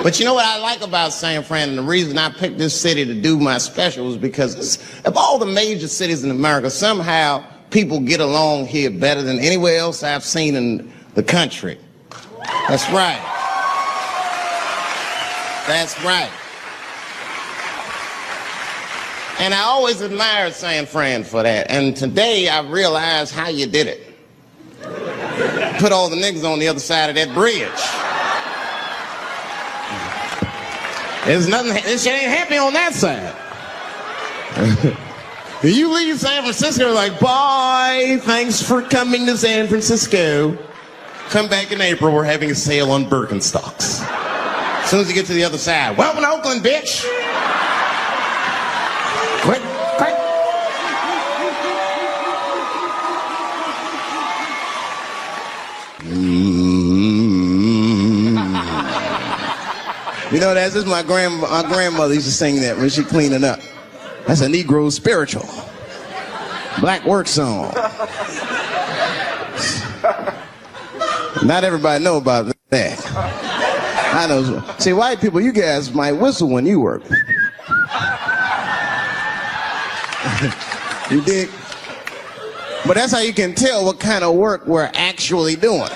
But you know what I like about San Fran, and the reason I picked this city to do my special is because of all the major cities in America, somehow people get along here better than anywhere else I've seen in the country. That's right. That's right. And I always admired San Fran for that. And today I realized how you did it. Put all the niggas on the other side of that bridge. There's nothing, this shit ain't happy on that side. You leave San Francisco like, bye, thanks for coming to San Francisco. Come back in April, we're having a sale on Birkenstocks. As soon as you get to the other side, welcome to Oakland, bitch. Quick, quick. You know, that's just my grandmother used to sing that when she cleaning up. That's a Negro spiritual. Black work song. Not everybody know about that. I know. See, white people, you guys might whistle when you work. You dig? But that's how you can tell what kind of work we're actually doing.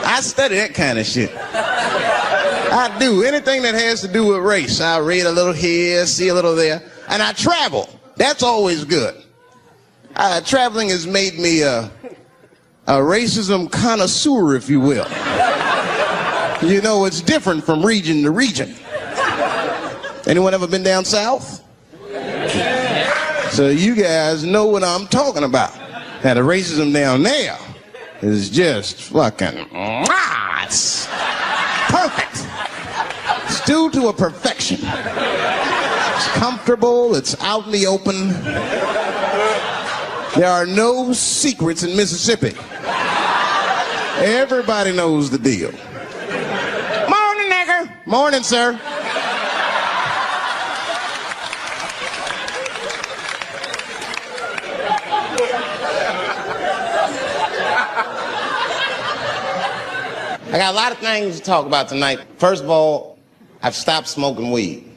I study that kind of shit. I do. Anything that has to do with race. I read a little here, see a little there. And I travel. That's always good. Traveling has made me a racism connoisseur, if you will. You know, it's different from region to region. Anyone ever been down south? So you guys know what I'm talking about. Now, the racism down there is just fucking, it's perfect. It's due to a perfection. It's comfortable, it's out in the open. There are no secrets in Mississippi. Everybody knows the deal. Morning, nigger. Morning, sir. I got a lot of things to talk about tonight. First of all, I've stopped smoking weed.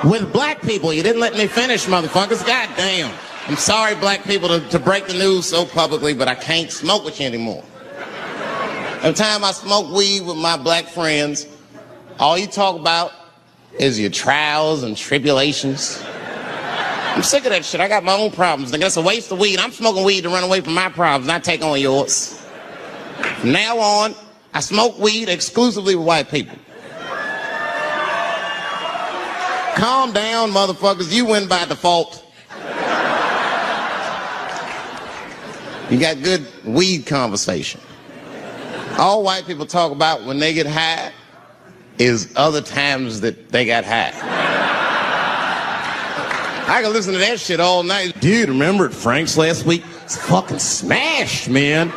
With black people, you didn't let me finish, motherfuckers. God damn. I'm sorry, black people, to break the news so publicly, but I can't smoke with you anymore. Every time I smoke weed with my black friends, all you talk about is your trials and tribulations. I'm sick of that shit. I got my own problems. That's a waste of weed. I'm smoking weed to run away from my problems, not take on yours. From now on, I smoke weed exclusively with white people. Calm down, motherfuckers. You win by default. You got good weed conversation. All white people talk about when they get high is other times that they got high. I can listen to that shit all night. Dude, remember at Frank's last week? It's fucking smashed, man.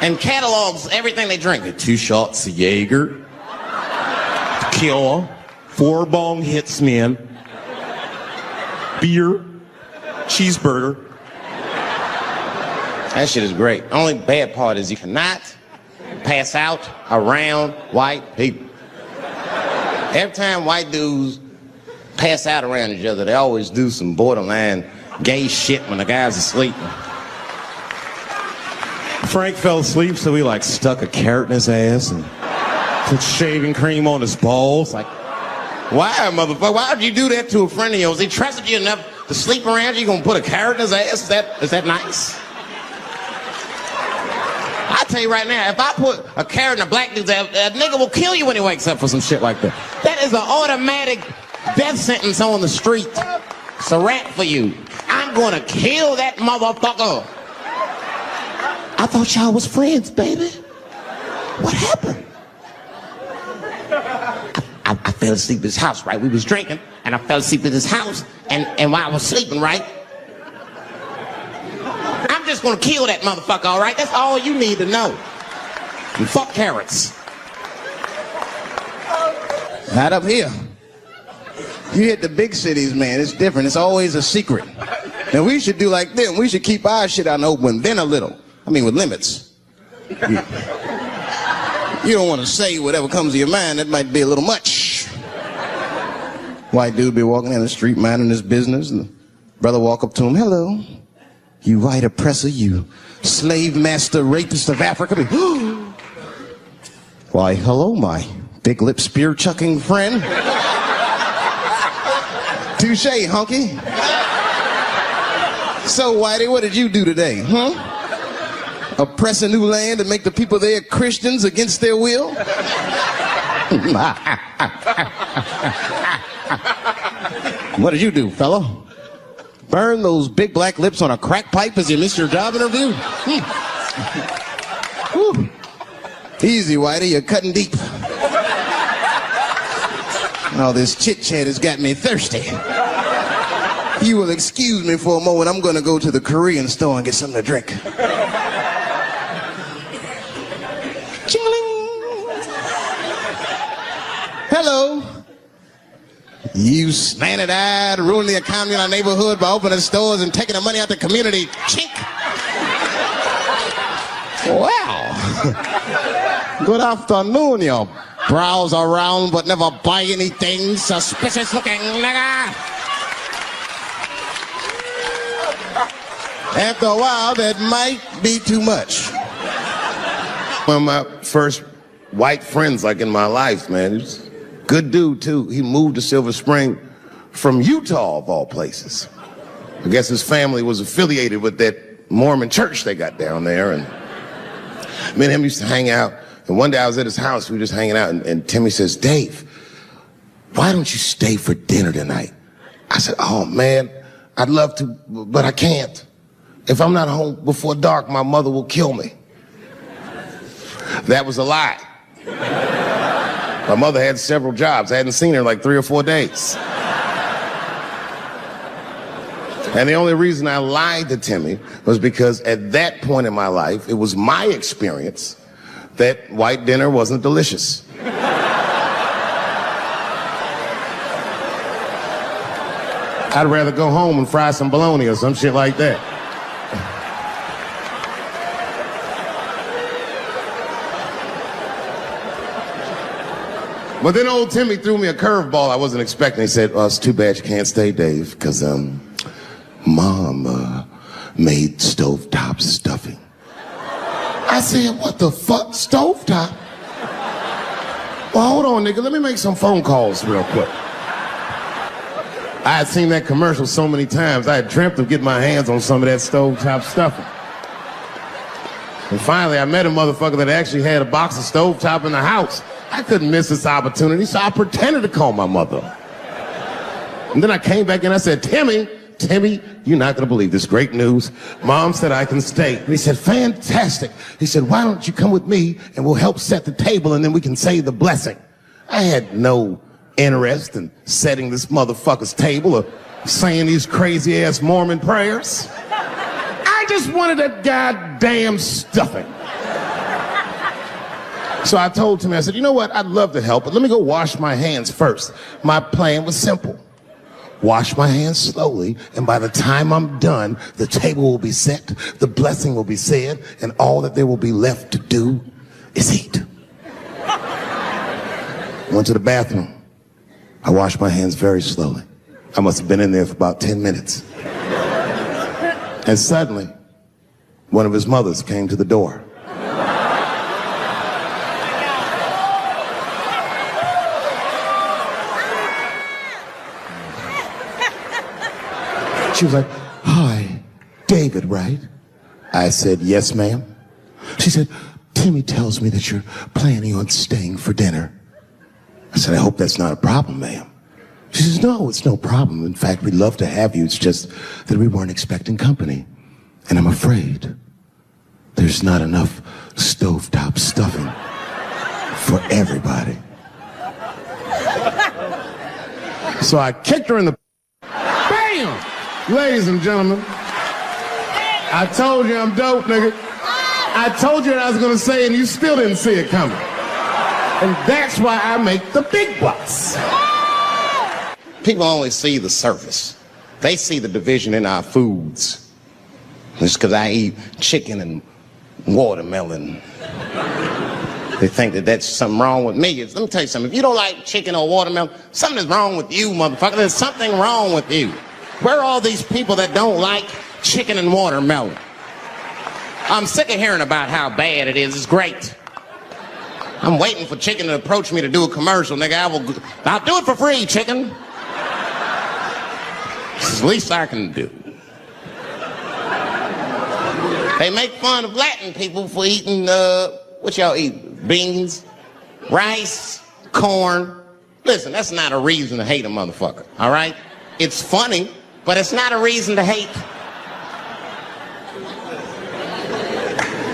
And catalogs everything they drink. 2 shots of Jaeger, tequila, 4 bong hits, man, beer, cheeseburger. That shit is great. Only bad part is you cannot pass out around white people. Every time white dudes pass out around each other, they always do some borderline gay shit when the guy's asleep. Frank fell asleep, so we stuck a carrot in his ass and put shaving cream on his balls. Why, motherfucker? Why would you do that to a friend of yours? He trusted you enough to sleep around you. You gonna put a carrot in his ass? Is that nice? I tell you right now, if I put a carrot in a black dude's ass, a nigga will kill you when he wakes up for some shit like that. That is an automatic death sentence on the street. It's a rap for you. I'm gonna kill that motherfucker. I thought y'all was friends, baby. What happened? I fell asleep at his house, right? We was drinking, and I fell asleep at his house, and while I was sleeping, right? I'm just gonna kill that motherfucker, all right? That's all you need to know. And fuck carrots. Not up here. You hit the big cities, man, it's different. It's always a secret. And we should do like them. We should keep our shit out in the open, then a little. I mean, with limits. You don't want to say whatever comes to your mind. That might be a little much. White dude be walking down the street minding his business, and the brother walk up to him, hello, you white oppressor, you slave master rapist of Africa. Why, hello, my big lip spear chucking friend. Touche, hunky. So, Whitey, what did you do today, huh? Oppress a new land and make the people there Christians against their will? What did you do, fellow? Burn those big black lips on a crack pipe as you missed your job interview? Easy, Whitey, you're cutting deep. All this chit-chat has got me thirsty. You will excuse me for a moment. I'm going to go to the Korean store and get something to drink. Ching-a-ling. Hello. You slanted-eyed, ruining the economy in our neighborhood by opening stores and taking the money out the community. Chink. Wow. Good afternoon, you browse around but never buy anything. Suspicious looking nigga. After a while, that might be too much. One of my first white friends, like in my life, man. He was a good dude, too. He moved to Silver Spring from Utah, of all places. I guess his family was affiliated with that Mormon church they got down there. And me and him used to hang out. And one day I was at his house, we were just hanging out, and Timmy says, Dave, why don't you stay for dinner tonight? I said, oh, man, I'd love to, but I can't. If I'm not home before dark, my mother will kill me. That was a lie. My mother had several jobs. I hadn't seen her in like 3 or 4 days. And the only reason I lied to Timmy was because at that point in my life, it was my experience that white dinner wasn't delicious. I'd rather go home and fry some bologna or some shit like that. But then old Timmy threw me a curveball I wasn't expecting. He said, it's too bad you can't stay, Dave, because Mom made stovetop stuffing. I said, what the fuck, stovetop? Well, hold on, nigga, let me make some phone calls real quick. I had seen that commercial so many times, I had dreamt of getting my hands on some of that stovetop stuffing. And finally, I met a motherfucker that actually had a box of stovetop in the house. I couldn't miss this opportunity, so I pretended to call my mother. And then I came back and I said, Timmy, you're not gonna believe this great news. Mom said I can stay. And he said, fantastic. He said, why don't you come with me and we'll help set the table and then we can say the blessing. I had no interest in setting this motherfucker's table or saying these crazy ass Mormon prayers. I just wanted that goddamn stuffing. So I told Timmy, I said, you know what? I'd love to help, but let me go wash my hands first. My plan was simple. Wash my hands slowly, and by the time I'm done, the table will be set, the blessing will be said, and all that there will be left to do is eat. Went to the bathroom. I washed my hands very slowly. I must have been in there for about 10 minutes. And suddenly, one of his mothers came to the door. She was like, hi, David, right? I said, yes, ma'am. She said, Timmy tells me that you're planning on staying for dinner. I said, I hope that's not a problem, ma'am. She says, no, it's no problem. In fact, we'd love to have you. It's just that we weren't expecting company. And I'm afraid there's not enough stovetop stuffing for everybody. So I kicked her in the... Bam! Ladies and gentlemen, I told you I'm dope, nigga. I told you what I was going to say, and you still didn't see it coming. And that's why I make the big bucks. People only see the surface. They see the division in our foods. Just because I eat chicken and watermelon. They think that that's something wrong with me. Let me tell you something. If you don't like chicken or watermelon, something's wrong with you, motherfucker. There's something wrong with you. Where are all these people that don't like chicken and watermelon? I'm sick of hearing about how bad it is. It's great. I'm waiting for chicken to approach me to do a commercial, nigga. I'll do it for free, chicken. It's the least I can do. They make fun of Latin people for eating, what y'all eat? Beans, rice, corn. Listen, that's not a reason to hate a motherfucker, all right? It's funny, but it's not a reason to hate.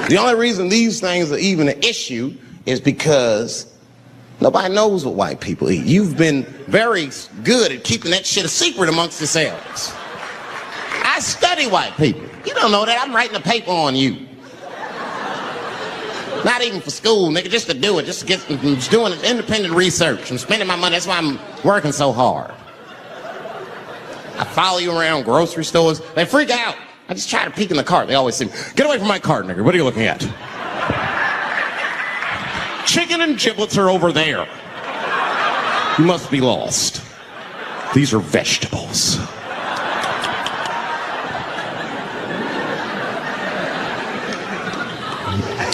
The only reason these things are even an issue is because nobody knows what white people eat. You've been very good at keeping that shit a secret amongst yourselves. I study white people. You don't know that. I'm writing a paper on you. Not even for school, nigga, just to do it. Just to get, I'm just doing independent research. I'm spending my money. That's why I'm working so hard. I follow you around grocery stores. They freak out. I just try to peek in the cart. They always say, get away from my cart, nigga. What are you looking at? Chicken and giblets are over there. You must be lost. These are vegetables.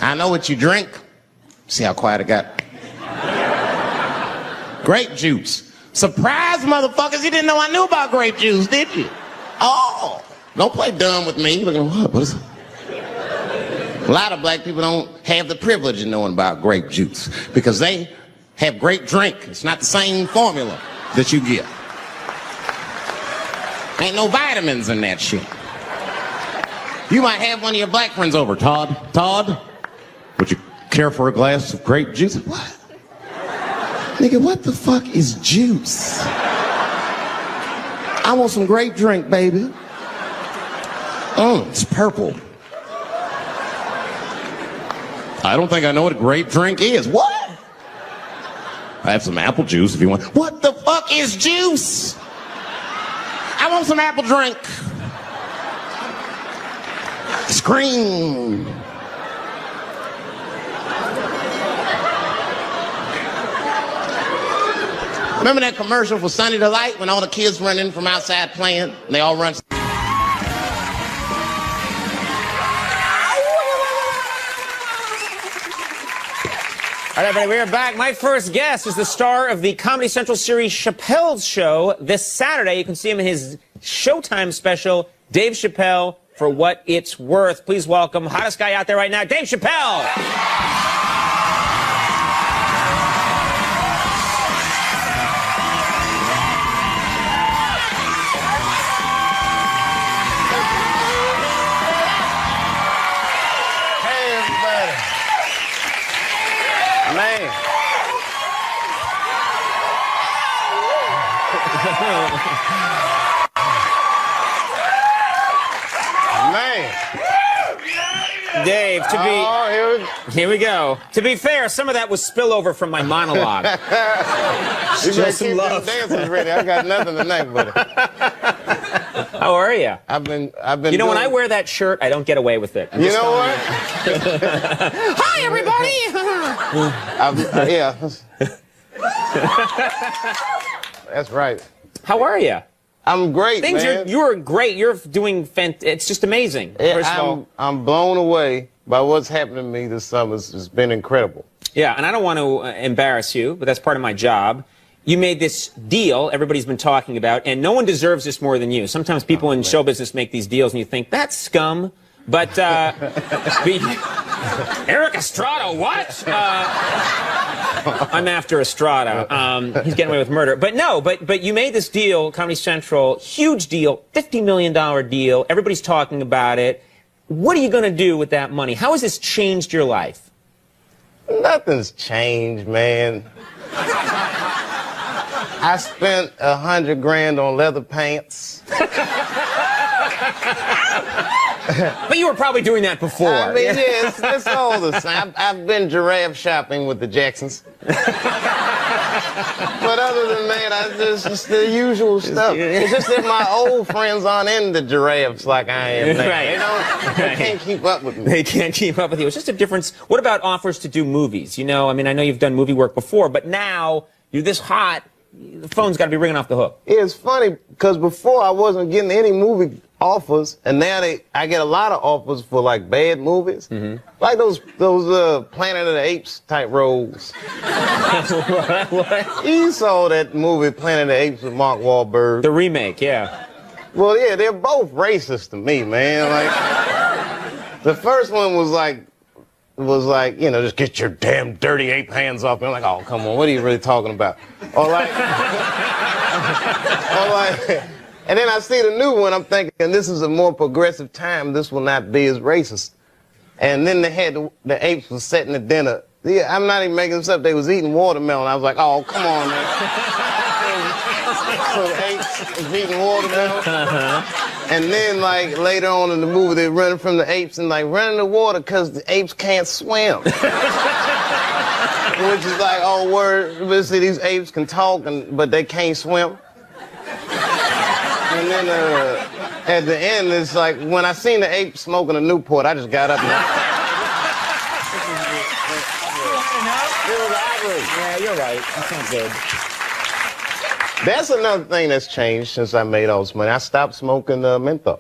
I know what you drink. See how quiet it got? Grape juice. Surprise, motherfuckers. You didn't know I knew about grape juice, did you? Oh. Don't play dumb with me. Looking, what is it? A lot of black people don't have the privilege of knowing about grape juice because they have grape drink. It's not the same formula that you get. Ain't no vitamins in that shit. You might have one of your black friends over. Todd, would you care for a glass of grape juice? What? Nigga, what the fuck is juice? I want some grape drink, baby. It's purple. I don't think I know what a grape drink is. What? I have some apple juice if you want. What the fuck is juice? I want some apple drink. Scream. Remember that commercial for Sunny Delight when all the kids run in from outside playing and they all run? All right, everybody, we are back. My first guest is the star of the Comedy Central series Chappelle's Show. This Saturday, you can see him in his Showtime special, Dave Chappelle, For What It's Worth. Please welcome, hottest guy out there right now, Dave Chappelle. Man. Man. Dave, here we go. To be fair, some of that was spillover from my monologue. You better keep them dancers ready. I got nothing tonight, buddy. How are you? I've been. You know, when I wear that shirt, I don't get away with it. You know what? Hi, everybody. Yeah. That's right. How are you? I'm great, man. You're great. You're doing it's just amazing. First of all, I'm blown away by what's happening to me this summer. It's been incredible. Yeah, and I don't want to embarrass you, but that's part of my job. You made this deal everybody's been talking about, and no one deserves this more than you. Sometimes people in show business make these deals, and you think, that's scum. But, Eric Estrada, what? I'm after Estrada. He's getting away with murder. But no, but you made this deal, Comedy Central, huge deal, $50 million deal. Everybody's talking about it. What are you going to do with that money? How has this changed your life? Nothing's changed, man. I spent $100 grand on leather pants. But you were probably doing that before. I mean, yeah, it's all the same. I've been giraffe shopping with the Jacksons. But other than that, it's the usual stuff. It's just that my old friends aren't into giraffes like I am now. Right. They can't keep up with me. They can't keep up with you. It's just a difference. What about offers to do movies? You know, I mean, I know you've done movie work before, but now you're this hot, the phone's got to be ringing off the hook. It's funny, because before I wasn't getting any movie offers, and now I get a lot of offers for, like, bad movies. Like those Planet of the Apes type roles. What? You saw that movie Planet of the Apes with Mark Wahlberg. The remake, yeah. Well, yeah, they're both racist to me, man. Like, the first one was like, you know, just get your damn dirty ape hands off me. I'm like, oh, come on, what are you really talking about? Or like, and then I see the new one, I'm thinking, this is a more progressive time, this will not be as racist. And then they had the apes was setting the dinner. Yeah, I'm not even making this up, they was eating watermelon. I was like, oh, come on, man. So the apes was eating watermelon. And then, like, later on in the movie, they're running from the apes and, like, running the water because the apes can't swim. Which is like, oh, word, see, these apes can talk, but they can't swim. And then at the end, it's like, when I seen the ape smoking a Newport, I just got up and... Yeah, you're right. That sounds good. That's another thing that's changed since I made all this money. I stopped smoking menthol.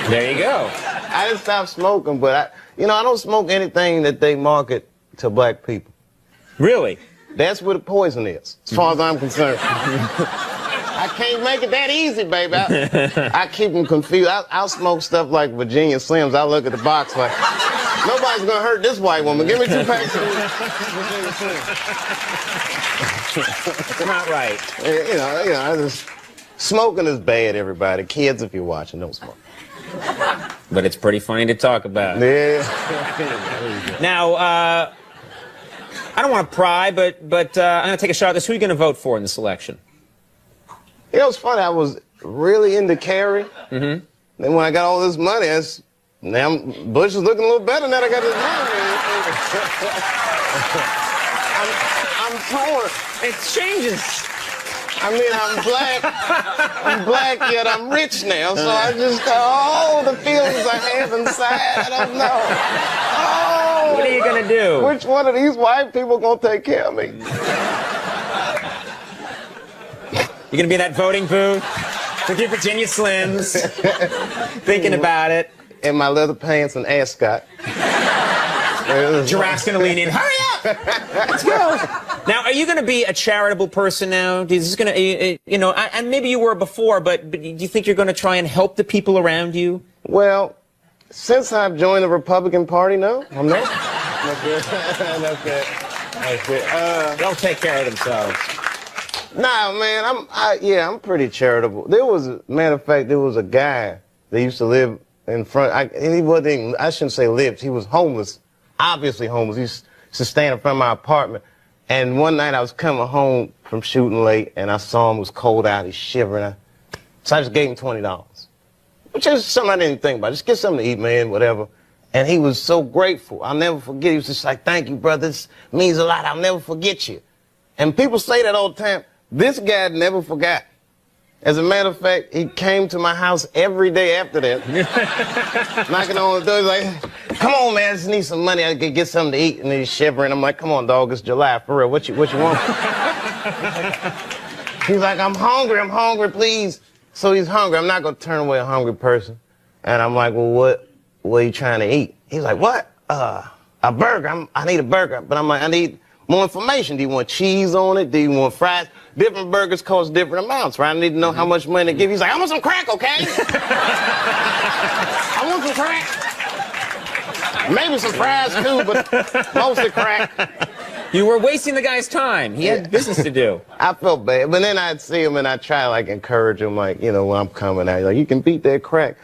There you go. I didn't stop smoking, but I don't smoke anything that they market to black people. Really? That's where the poison is, as far as I'm concerned. I can't make it that easy, baby. I keep them confused. I'll smoke stuff like Virginia Slims. I look at the box like, nobody's gonna hurt this white woman. Give me 2 packs of Virginia Slims. Not right. I just, smoking is bad, everybody. Kids, if you're watching, don't smoke. But it's pretty funny to talk about. Yeah. Now, I don't want to pry, but I'm going to take a shot at this. Who are you going to vote for in this election? You know, it's funny. I was really into Kerry. Then when I got all this money, now Bush is looking a little better now that I got this money. I'm torn. It changes. I mean, I'm black, yet I'm rich now, so I just got all the feelings I have inside. I don't know. Oh, What are you going to do? Which one of these white people gonna take care of me? You're going to be in that voting booth with your Virginia Slims, thinking about it. In my leather pants and ascot. Giraffe's going to lean in. Hurry up! Let's go. Now, are you going to be a charitable person now? Is this going to, and maybe you were before, but do you think you're going to try and help the people around you? Well, since I've joined the Republican Party, no, I'm not. That's good. That's good. They'll take care of themselves. Nah, man, I'm pretty charitable. Matter of fact, there was a guy that used to live in front, I shouldn't say lived, he was homeless, obviously homeless. He used to stand in front of my apartment. And one night I was coming home from shooting late, and I saw him, it was cold out, he's shivering. So I just gave him $20, which is something I didn't think about. Just get something to eat, man, whatever. And he was so grateful. I'll never forget. He was just like, thank you, brother. This means a lot. I'll never forget you. And people say that all the time. This guy never forgot. As a matter of fact, he came to my house every day after that. Knocking on the door, he's like, come on, man, I just need some money. I could get something to eat. And he's shivering. I'm like, come on, dog, it's July, for real. What you want? He's like, I'm hungry, please. So he's hungry. I'm not going to turn away a hungry person. And I'm like, well, what are you trying to eat? He's like, what? A burger. I need a burger. But I'm like, I need more information. Do you want cheese on it? Do you want fries? Different burgers cost different amounts, right? I need to know how much money to give. He's like, I want some crack, okay? I want some crack. Maybe some fries too, but mostly crack. You were wasting the guy's time. He had business to do. I felt bad, but then I'd see him and I'd try like encourage him, like, when I'm coming out, like, you can beat that crack.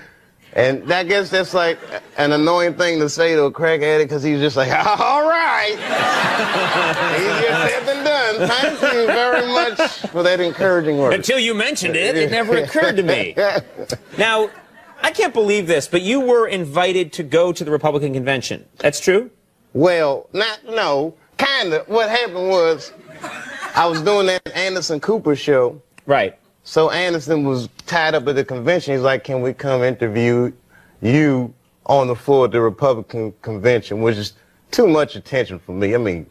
And I guess that's like an annoying thing to say to a crack addict, because he's just like, all right. Easier said than done. Thank you very much for that encouraging word. Until you mentioned it, it never occurred to me. Now, I can't believe this, but you were invited to go to the Republican convention. That's true? Well, no, kind of. What happened was I was doing that Anderson Cooper show. Right. So Anderson was tied up at the convention. He's like, can we come interview you on the floor at the Republican convention, which is too much attention for me. I mean,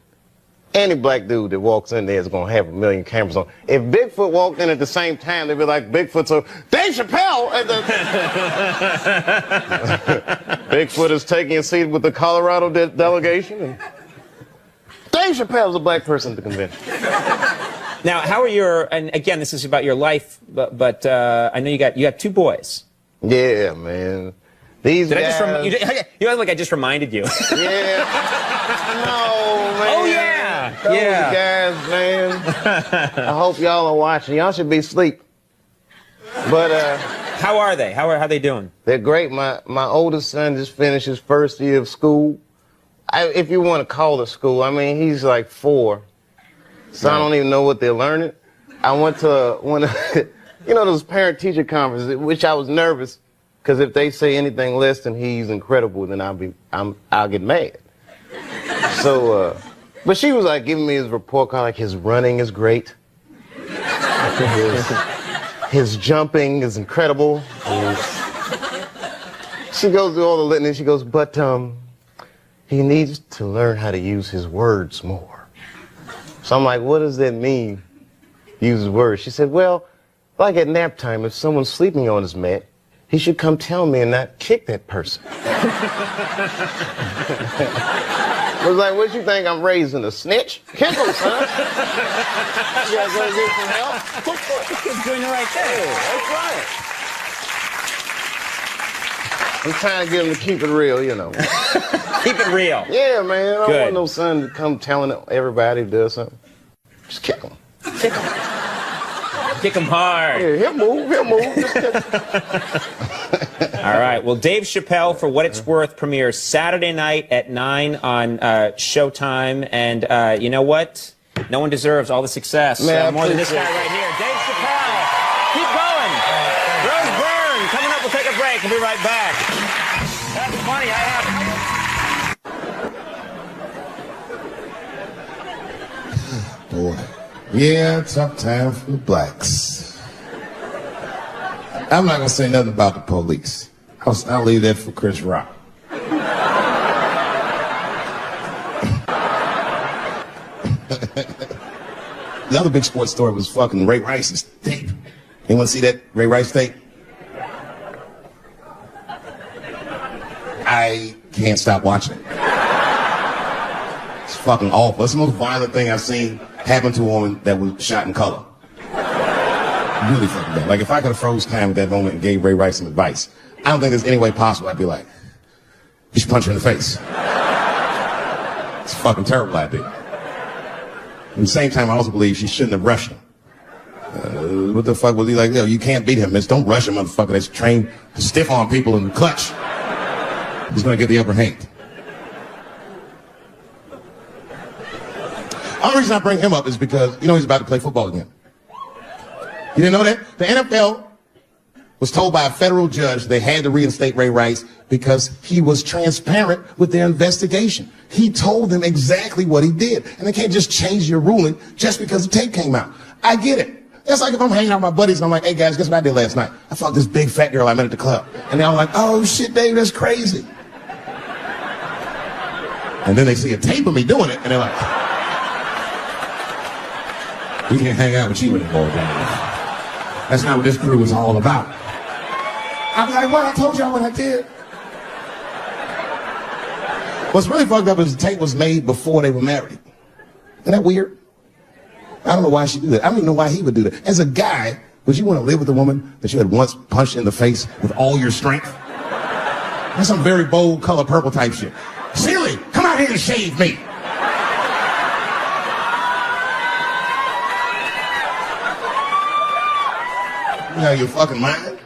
any black dude that walks in there is going to have a million cameras on. If Bigfoot walked in at the same time, they'd be like, Bigfoot, so Dave Chappelle at the... Bigfoot is taking a seat with the Colorado delegation. And Dave Chappelle's a black person at the convention. Now, how are your, and again, this is about your life, but I know you got 2 boys. Yeah, man. These Did guys... you act like I just reminded you. Yeah. No, man. Oh, yeah. Those guys, man. I hope y'all are watching. Y'all should be asleep. But, how are they? How are they doing? They're great. My oldest son just finished his first year of school. If you want to call it school, I mean, he's like 4. So I don't even know what they're learning. I went to one of, you know, those parent-teacher conferences, which I was nervous, because if they say anything less than he's incredible, then I'll get mad. So, but she was like giving me his report card, like his running is great. His jumping is incredible. She goes through all the litany, she goes, but he needs to learn how to use his words more. So I'm like, what does that mean, use his words? She said, well, like at nap time, if someone's sleeping on his mat, he should come tell me and not kick that person. I was like, what you think I'm raising, a snitch? Kick him, son. You guys gonna get some help? He's doing the right thing. Yeah, that's right. I'm trying to get him to keep it real, you know. Keep it real. Yeah, man. I don't Good. want no son to come telling everybody to do something. Just kick him. Kick him. Kick him hard. Yeah, he'll move. Just kick him. All right. Well, Dave Chappelle, For What It's Worth, premieres Saturday night at 9 on Showtime. And you know what? No one deserves all the success more than this guy right here. Dave Chappelle. Keep going. Rose Byrne. Coming up, we'll take a break. We'll be right back. That's funny. I have... Boy. Yeah, tough time for the blacks. I'm not going to say nothing about the police. I'll leave that for Chris Rock. The other big sports story was fucking Ray Rice's tape. You want to see that Ray Rice tape? I can't stop watching it. It's fucking awful. It's the most violent thing I've seen happen to a woman that was shot in color. Really fucking bad. Like, if I could have froze time at that moment and gave Ray Rice some advice, I don't think there's any way possible I'd be like, you should punch her in the face. It's a fucking terrible idea. At the same time, I also believe she shouldn't have rushed him. What the fuck was he like? Yo, you can't beat him. Just don't rush a motherfucker that's trained to stiff on people in the clutch. He's gonna get the upper hand. The only reason I bring him up is because, you know, he's about to play football again. You didn't know that? The NFL was told by a federal judge they had to reinstate Ray Rice because he was transparent with their investigation. He told them exactly what he did. And they can't just change your ruling just because the tape came out. I get it. That's like if I'm hanging out with my buddies and I'm like, hey guys, guess what I did last night? I fucked this big fat girl I met at the club. And they're all like, oh shit, Dave, that's crazy. And then they see a tape of me doing it and they're like, we can't hang out with you anymore, Dave. That's not what this crew was all about. I'm like, well, I told y'all what I did. What's really fucked up is the tape was made before they were married. Isn't that weird? I don't know why she did that. I don't even know why he would do that. As a guy, would you want to live with a woman that you had once punched in the face with all your strength? That's some very bold color purple type shit. Silly, come out here and shave me. You know, your fucking mind.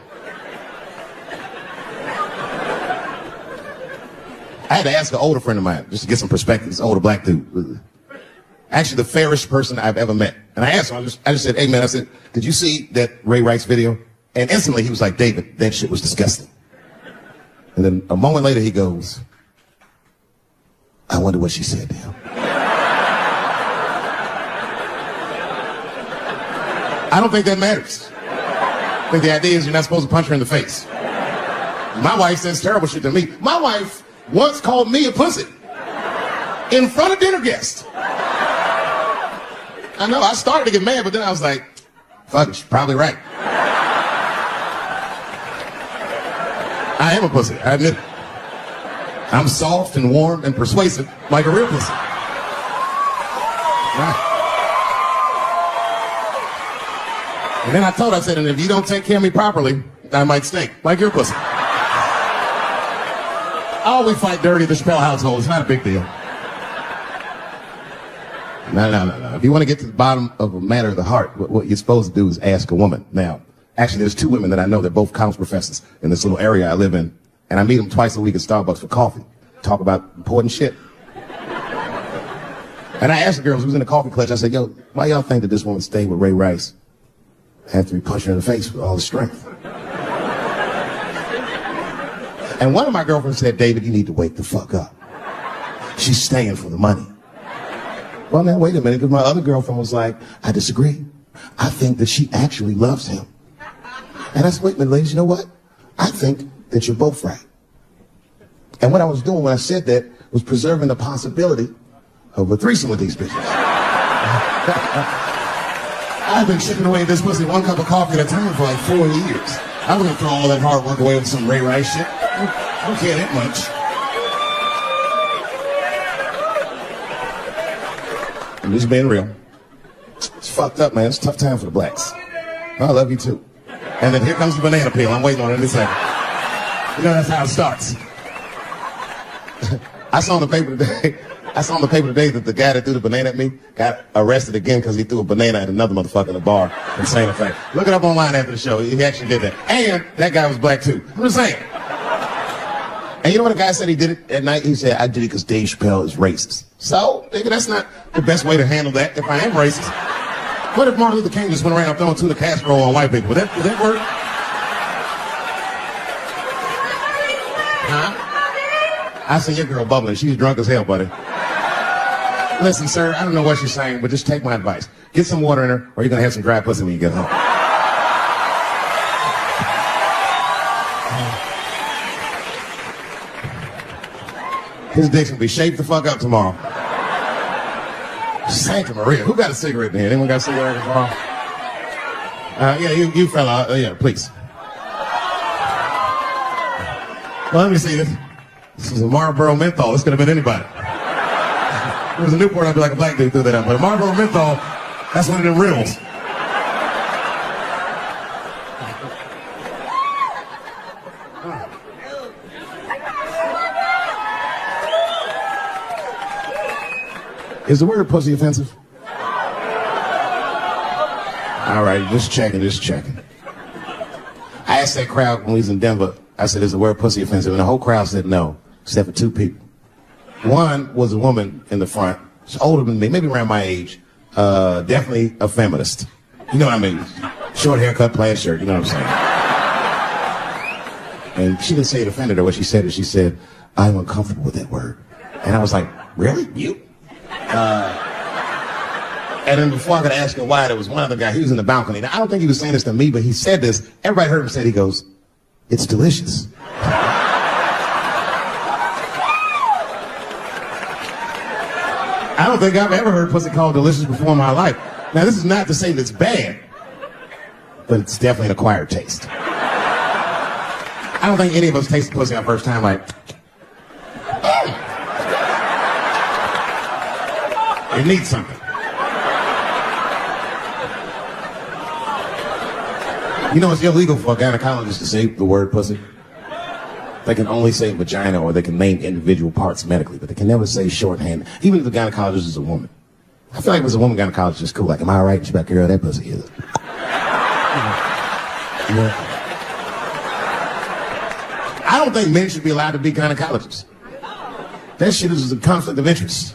I had to ask an older friend of mine just to get some perspective. This older black dude. Actually, the fairest person I've ever met. And I asked him, I just said, hey man, I said, did you see that Ray Rice video? And instantly he was like, David, that shit was disgusting. And then a moment later, he goes, I wonder what she said to him. I don't think that matters. I think the idea is you're not supposed to punch her in the face. My wife says terrible shit to me. My wife once called me a pussy in front of dinner guests. I know, I started to get mad, but then I was like, fuck it, she's probably right. I am a pussy, I admit it. I'm soft and warm and persuasive like a real pussy. Right. And then I said, and if you don't take care of me properly, I might stink like your pussy. Oh, we fight dirty in the Chappelle household. It's not a big deal. No. If you want to get to the bottom of a matter of the heart, what you're supposed to do is ask a woman. Now, actually, there's two women that I know. They're both college professors in this little area I live in. And I meet them twice a week at Starbucks for coffee. Talk about important shit. And I asked the girls who was in the coffee clutch, I said, yo, why y'all think that this woman stayed with Ray Rice after he punched her in the face with all his strength? And one of my girlfriends said, David, you need to wake the fuck up. She's staying for the money. Well, now, wait a minute, because my other girlfriend was like, I disagree. I think that she actually loves him. And I said, wait a minute, ladies, you know what? I think that you're both right. And what I was doing when I said that was preserving the possibility of a threesome with these bitches. I've been chipping away at this pussy one cup of coffee at a time for like 4 years. I was gonna throw all that hard work away with some Ray Rice shit. I don't care that much. I'm just being real. It's fucked up, man. It's a tough time for the blacks. I love you too. And then here comes the banana peel. I'm waiting on it in a second. You know, that's how it starts. I saw in the paper today that the guy that threw the banana at me got arrested again because he threw a banana at another motherfucker in the bar in Santa Fe. Look it up online after the show. He actually did that. And that guy was black too. I'm just saying. And you know what the guy said he did it at night? He said, I did it because Dave Chappelle is racist. So, nigga, that's not the best way to handle that if I am racist. What if Martin Luther King just went around throwing tuna casserole on white people? Would that work? Huh? I see your girl bubbling. She's drunk as hell, buddy. Listen, sir, I don't know what she's saying, but just take my advice. Get some water in her, or you're going to have some dry pussy when you get home. His dick's going to be shaped the fuck up tomorrow. Santa Maria. Who got a cigarette in here? Anyone got a cigarette tomorrow? Yeah, you fella. Yeah, please. Well, let me see this. This is a Marlboro menthol. This could have been anybody. If it was a Newport, I'd be like a black dude threw that out. But a Marlboro menthol, that's one of them riddles. Is the word pussy offensive? All right, just checking. I asked that crowd when we was in Denver, I said, is the word pussy offensive? And the whole crowd said no, except for two people. One was a woman in the front. She's older than me, maybe around my age. Definitely a feminist. You know what I mean? Short haircut, plaid shirt, you know what I'm saying? And she didn't say it offended her. What she said is, she said, I'm uncomfortable with that word. And I was like, really? You? And then before I could ask her why, there was one other guy, he was in the balcony. Now, I don't think he was saying this to me, but he said this. Everybody heard him say it. He goes, it's delicious. I don't think I've ever heard pussy called delicious before in my life. Now, this is not to say that it's bad, but it's definitely an acquired taste. I don't think any of us tasted pussy our first time like, it needs something. You know, it's illegal for a gynecologist to say the word pussy. They can only say vagina, or they can name individual parts medically, but they can never say shorthand, even if the gynecologist is a woman. I feel like if it's a woman gynecologist, it's cool. Like, am I all right? She's like, girl, that pussy is. Yeah. I don't think men should be allowed to be gynecologists. That shit is a conflict of interest.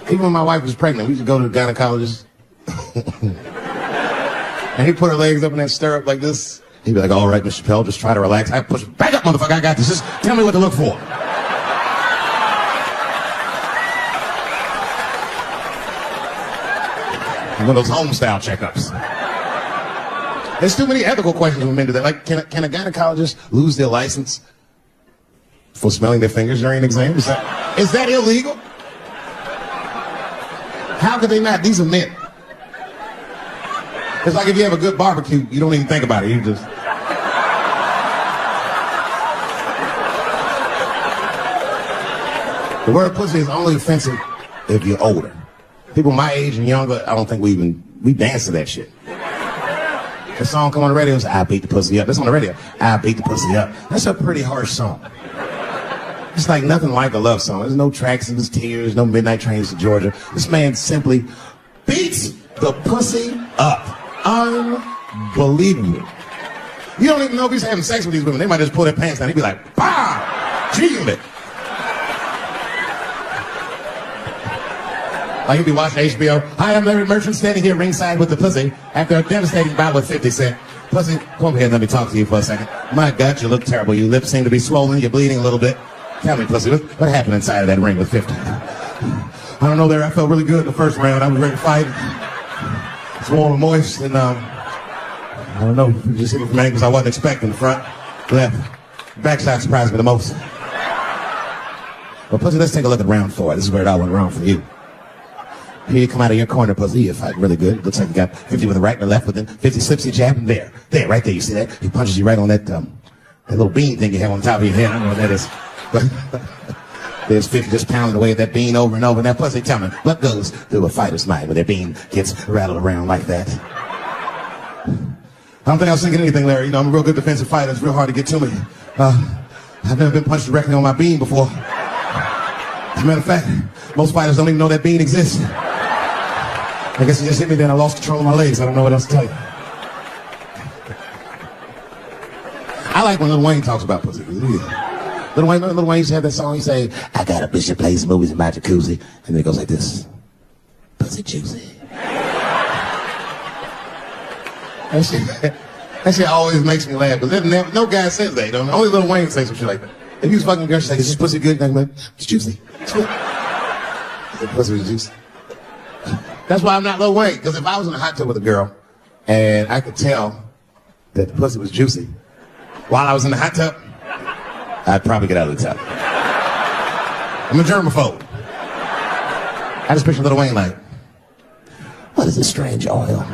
Even when my wife was pregnant, we used to go to the gynecologist. And he put her legs up in that stirrup like this. He'd be like, all right, Mr. Chappelle, just try to relax. I push, back up, motherfucker, I got this. Just tell me what to look for. One of those home-style checkups. There's too many ethical questions with men today. Like, can a gynecologist lose their license for smelling their fingers during an exam? Is that illegal? How could they not? These are men. It's like if you have a good barbecue, you don't even think about it. You just... The word pussy is only offensive if you're older. People my age and younger, I don't think we dance to that shit. The song come on the radio, it's I beat the pussy up. That's on the radio. I beat the pussy up. That's a pretty harsh song. It's like nothing like a love song. There's no tracks in his tears, no midnight trains to Georgia. This man simply beats the pussy up. Unbelievable. You don't even know if he's having sex with these women. They might just pull their pants down. He'd be like, bah! Cheating it. Like he'd be watching HBO. Hi, I'm Larry Merchant standing here ringside with the pussy after a devastating bout with 50 Cent. Pussy, come over here and let me talk to you for a second. My God, you look terrible. Your lips seem to be swollen. You're bleeding a little bit. Tell me, pussy, what happened inside of that ring with 50? I don't know, Larry. I felt really good in the first round. I was ready to fight. It's warm and moist, and I don't know. You just hit me from angles I wasn't expecting. The front, left, backside surprised me the most. Well, pussy, let's take a look at round 4. This is where it all went wrong for you. Here you come out of your corner, pussy. You're fighting really good. Looks like you got 50 with the right and the left, but then 50 slips you jab, and there, right there. You see that? He punches you right on that little bean thing you have on top of your head. I don't know what that is. But there's 50 just pounding away at that bean over and over. Now, pussy, tell me, what goes through a fighter's mind when their bean gets rattled around like that? I don't think I was thinking anything, Larry. You know, I'm a real good defensive fighter. It's real hard to get to me. I've never been punched directly on my bean before. As a matter of fact, most fighters don't even know that bean exists. I guess he just hit me then. I lost control of my legs. I don't know what else to tell you. I like when Lil Wayne talks about pussy. Lil Wayne used to have that song. He say, I got a bitch that plays movies in my jacuzzi. And then it goes like this. Pussy juicy. That shit always makes me laugh. Because no guy says that. Only Lil Wayne says some shit like that. If you was fucking a girl, she's like, is this pussy good? And I'm like, it's juicy. It's good. The pussy was juicy. That's why I'm not Lil Wayne. Because if I was in a hot tub with a girl and I could tell that the pussy was juicy while I was in the hot tub, I'd probably get out of the tub. I'm a germaphobe. I just picture Lil Wayne like, what is this strange oil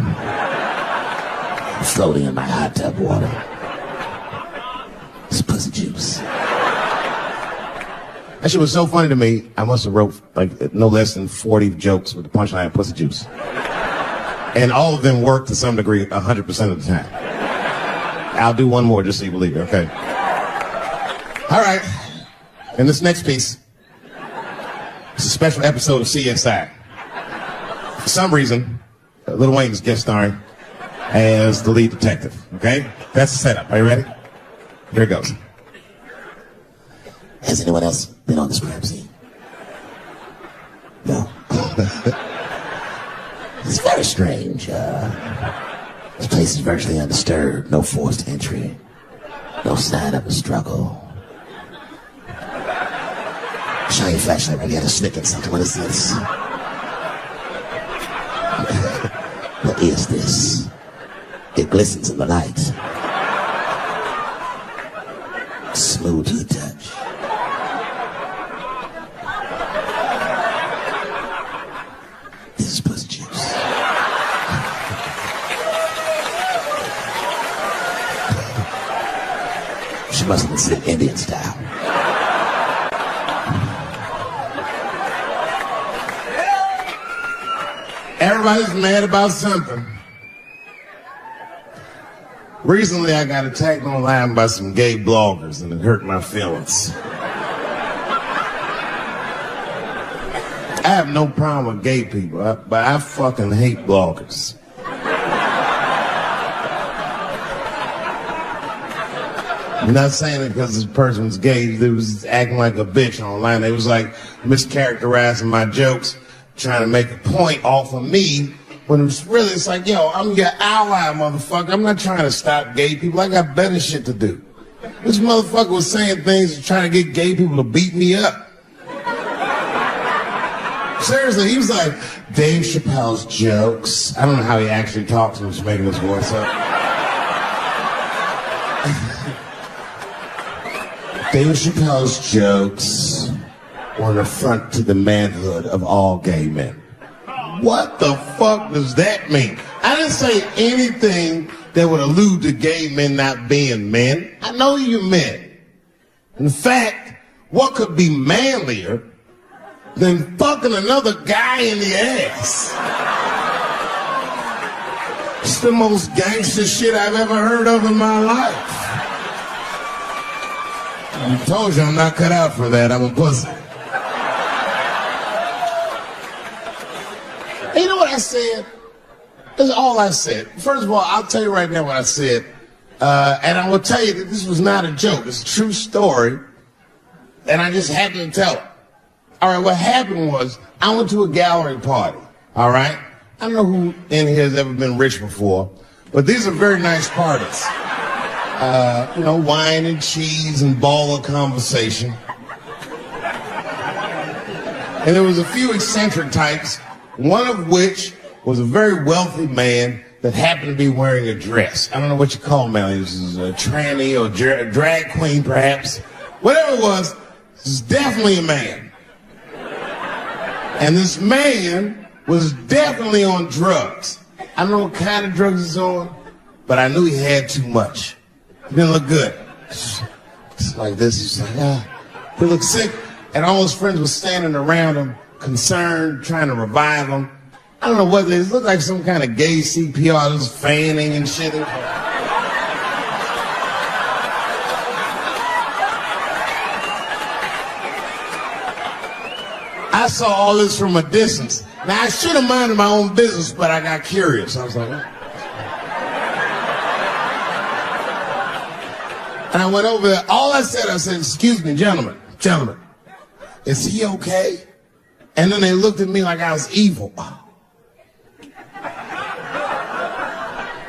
floating in my hot tub water? It's pussy juice. That shit was so funny to me, I must have wrote like no less than 40 jokes with the punchline pussy juice. And all of them worked to some degree 100% of the time. I'll do one more just so you believe it, okay? All right. And this next piece, it's a special episode of CSI. For some reason, Lil Wayne is guest starring as the lead detective, okay? That's the setup. Are you ready? Here it goes. Has anyone else been on this crime scene? No. It's very strange. This place is virtually undisturbed. No forced entry. No sign of a struggle. Shine your flashlight right here to sniff at something. What is this? What is this? It glistens in the light. Smooth to the touch. This is pussy juice. She must have been seen Indian style. Everybody's mad about something. Recently, I got attacked online by some gay bloggers, and it hurt my feelings. I have no problem with gay people, but I fucking hate bloggers. I'm not saying it because this person's gay. They was acting like a bitch online. They was like mischaracterizing my jokes, trying to make a point off of me When it's like, yo, I'm your ally, motherfucker. I'm not trying to stop gay people. I got better shit to do. This motherfucker was saying things trying to get gay people to beat me up. Seriously, he was like, Dave Chappelle's jokes. I don't know how he actually talks when he's making his voice up. Dave Chappelle's jokes were an affront to the manhood of all gay men. What the fuck does that mean? I didn't say anything that would allude to gay men not being men. I know you men. In fact, what could be manlier than fucking another guy in the ass? It's the most gangster shit I've ever heard of in my life. I told you I'm not cut out for that. I'm a pussy. You know what I said? That's all I said. First of all, I'll tell you right now what I said. And I will tell you that this was not a joke. It's a true story. And I just happened to tell it. All right, what happened was I went to a gallery party. All right? I don't know who in here has ever been rich before, but these are very nice parties. You know, wine and cheese and ball of conversation. And there was a few eccentric types, one of which was a very wealthy man that happened to be wearing a dress. I don't know what you call him now. This is a tranny or drag queen, perhaps. Whatever it was, this is definitely a man. And this man was definitely on drugs. I don't know what kind of drugs he's on, but I knew he had too much. He didn't look good. It's like this. He's like, he looked sick. And all his friends were standing around him, concerned, trying to revive him. I don't know what it looked like, some kind of gay CPR, just fanning and shit. I saw all this from a distance. Now, I should have minded my own business, but I got curious. I was like, what? And I went over there. All I said, excuse me, gentlemen, is he okay? And then they looked at me like I was evil.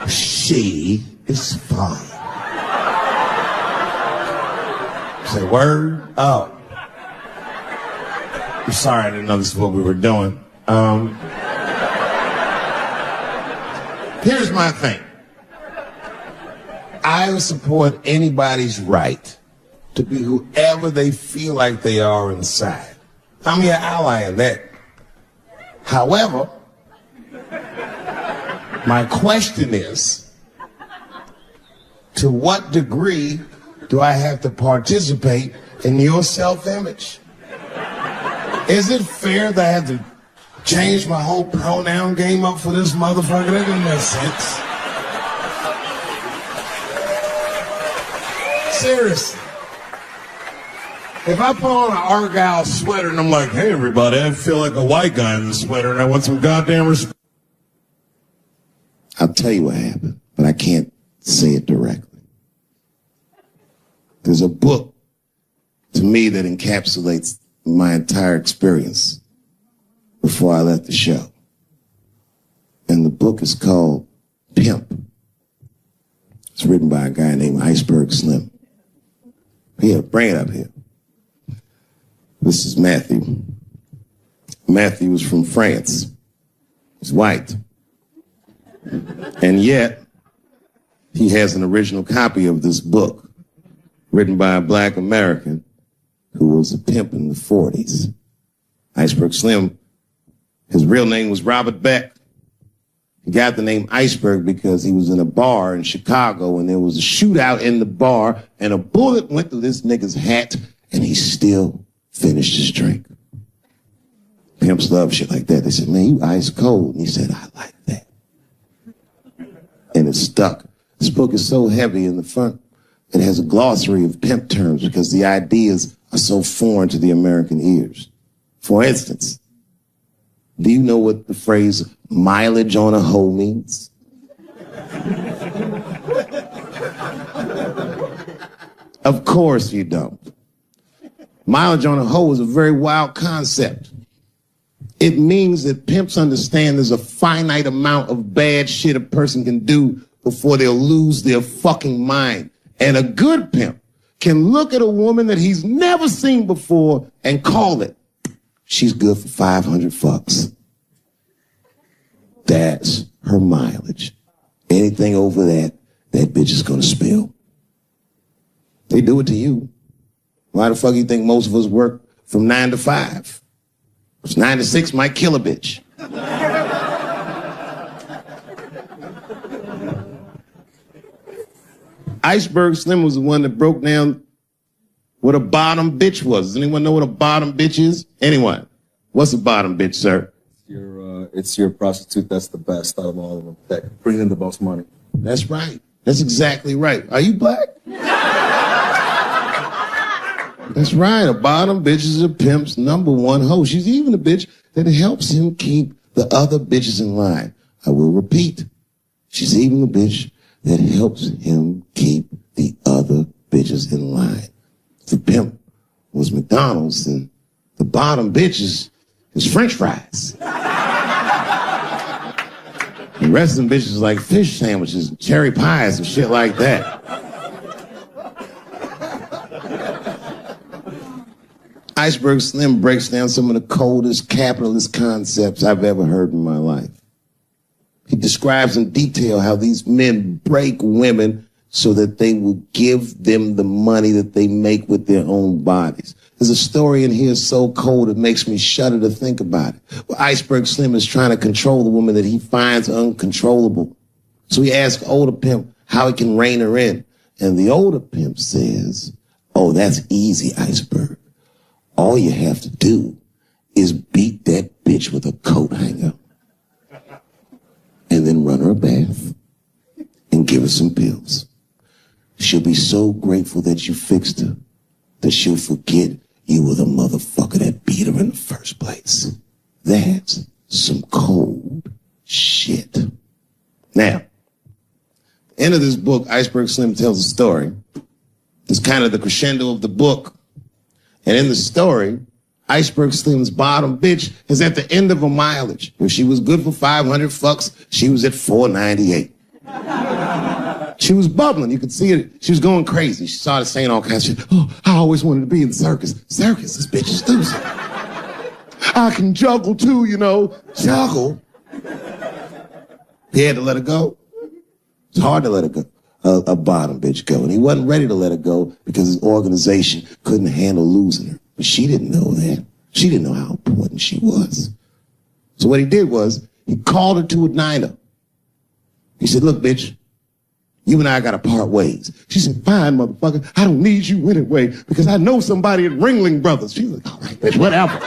She is fine. Say, word? Oh. I'm sorry, I didn't know this is what we were doing. Here's my thing. I support anybody's right to be whoever they feel like they are inside. I'm your ally in that. However, my question is, to what degree do I have to participate in your self-image? Is it fair that I have to change my whole pronoun game up for this motherfucker? That doesn't make sense. Seriously. If I put on an Argyle sweater and I'm like, hey everybody, I feel like a white guy in the sweater and I want some goddamn respect. I'll tell you what happened, but I can't say it directly. There's a book to me that encapsulates my entire experience before I left the show. And the book is called Pimp. It's written by a guy named Iceberg Slim. Here, bring it up here. This is Matthew. Matthew is from France. He's white. And yet, he has an original copy of this book written by a black American who was a pimp in the 40s. Iceberg Slim, his real name was Robert Beck. He got the name Iceberg because he was in a bar in Chicago and there was a shootout in the bar and a bullet went through this nigga's hat and he still finished his drink. Pimps love shit like that. They said, man, you ice cold. And he said, I like that. And it stuck. This book is so heavy in the front, it has a glossary of pimp terms because the ideas are so foreign to the American ears. For instance, do you know what the phrase mileage on a hoe means? Of course you don't. Mileage on a hoe is a very wild concept. It means that pimps understand there's a finite amount of bad shit a person can do before they'll lose their fucking mind. And a good pimp can look at a woman that he's never seen before and call it, she's good for 500 fucks. That's her mileage. Anything over that, that bitch is gonna spill. They do it to you. Why the fuck you think most of us work from 9 to 5? 9 to 6 might kill a bitch. Iceberg Slim was the one that broke down what a bottom bitch was. Does anyone know what a bottom bitch is? Anyone? What's a bottom bitch, sir? It's your prostitute that's the best out of all of them, that brings in the most money. That's right. That's exactly right. Are you black? That's right. A bottom bitch is a pimp's number one hoe. She's even a bitch that helps him keep the other bitches in line. I will repeat. She's even the bitch that helps him keep the other bitches in line. If the pimp was McDonald's, then the bottom bitch is French fries. The rest of them bitches is like fish sandwiches, cherry pies, and shit like that. Iceberg Slim breaks down some of the coldest capitalist concepts I've ever heard in my life. He describes in detail how these men break women so that they will give them the money that they make with their own bodies. There's a story in here so cold it makes me shudder to think about it. Well, Iceberg Slim is trying to control the woman that he finds uncontrollable. So he asks older pimp how he can rein her in. And the older pimp says, oh, that's easy, Iceberg. All you have to do is beat that bitch with a coat hanger and then run her a bath and give her some pills. She'll be so grateful that you fixed her that she'll forget you were the motherfucker that beat her in the first place. That's some cold shit. Now, the end of this book, Iceberg Slim tells a story. It's kind of the crescendo of the book. And in the story, Iceberg Slim's bottom bitch is at the end of her mileage. If she was good for 500 fucks, she was at 498. She was bubbling. You could see it. She was going crazy. She started saying all kinds of shit. Oh, I always wanted to be in the circus. Circus, this bitch is loose. I can juggle too, you know. Juggle? He had to let her go. It's hard to let her go. A bottom bitch go. And he wasn't ready to let her go because his organization couldn't handle losing her. But she didn't know that. She didn't know how important she was. So what he did was he called her to a diner. He said, look, bitch, you and I got to part ways. She said, fine, motherfucker. I don't need you anyway because I know somebody at Ringling Brothers. She was like, all right, bitch, whatever.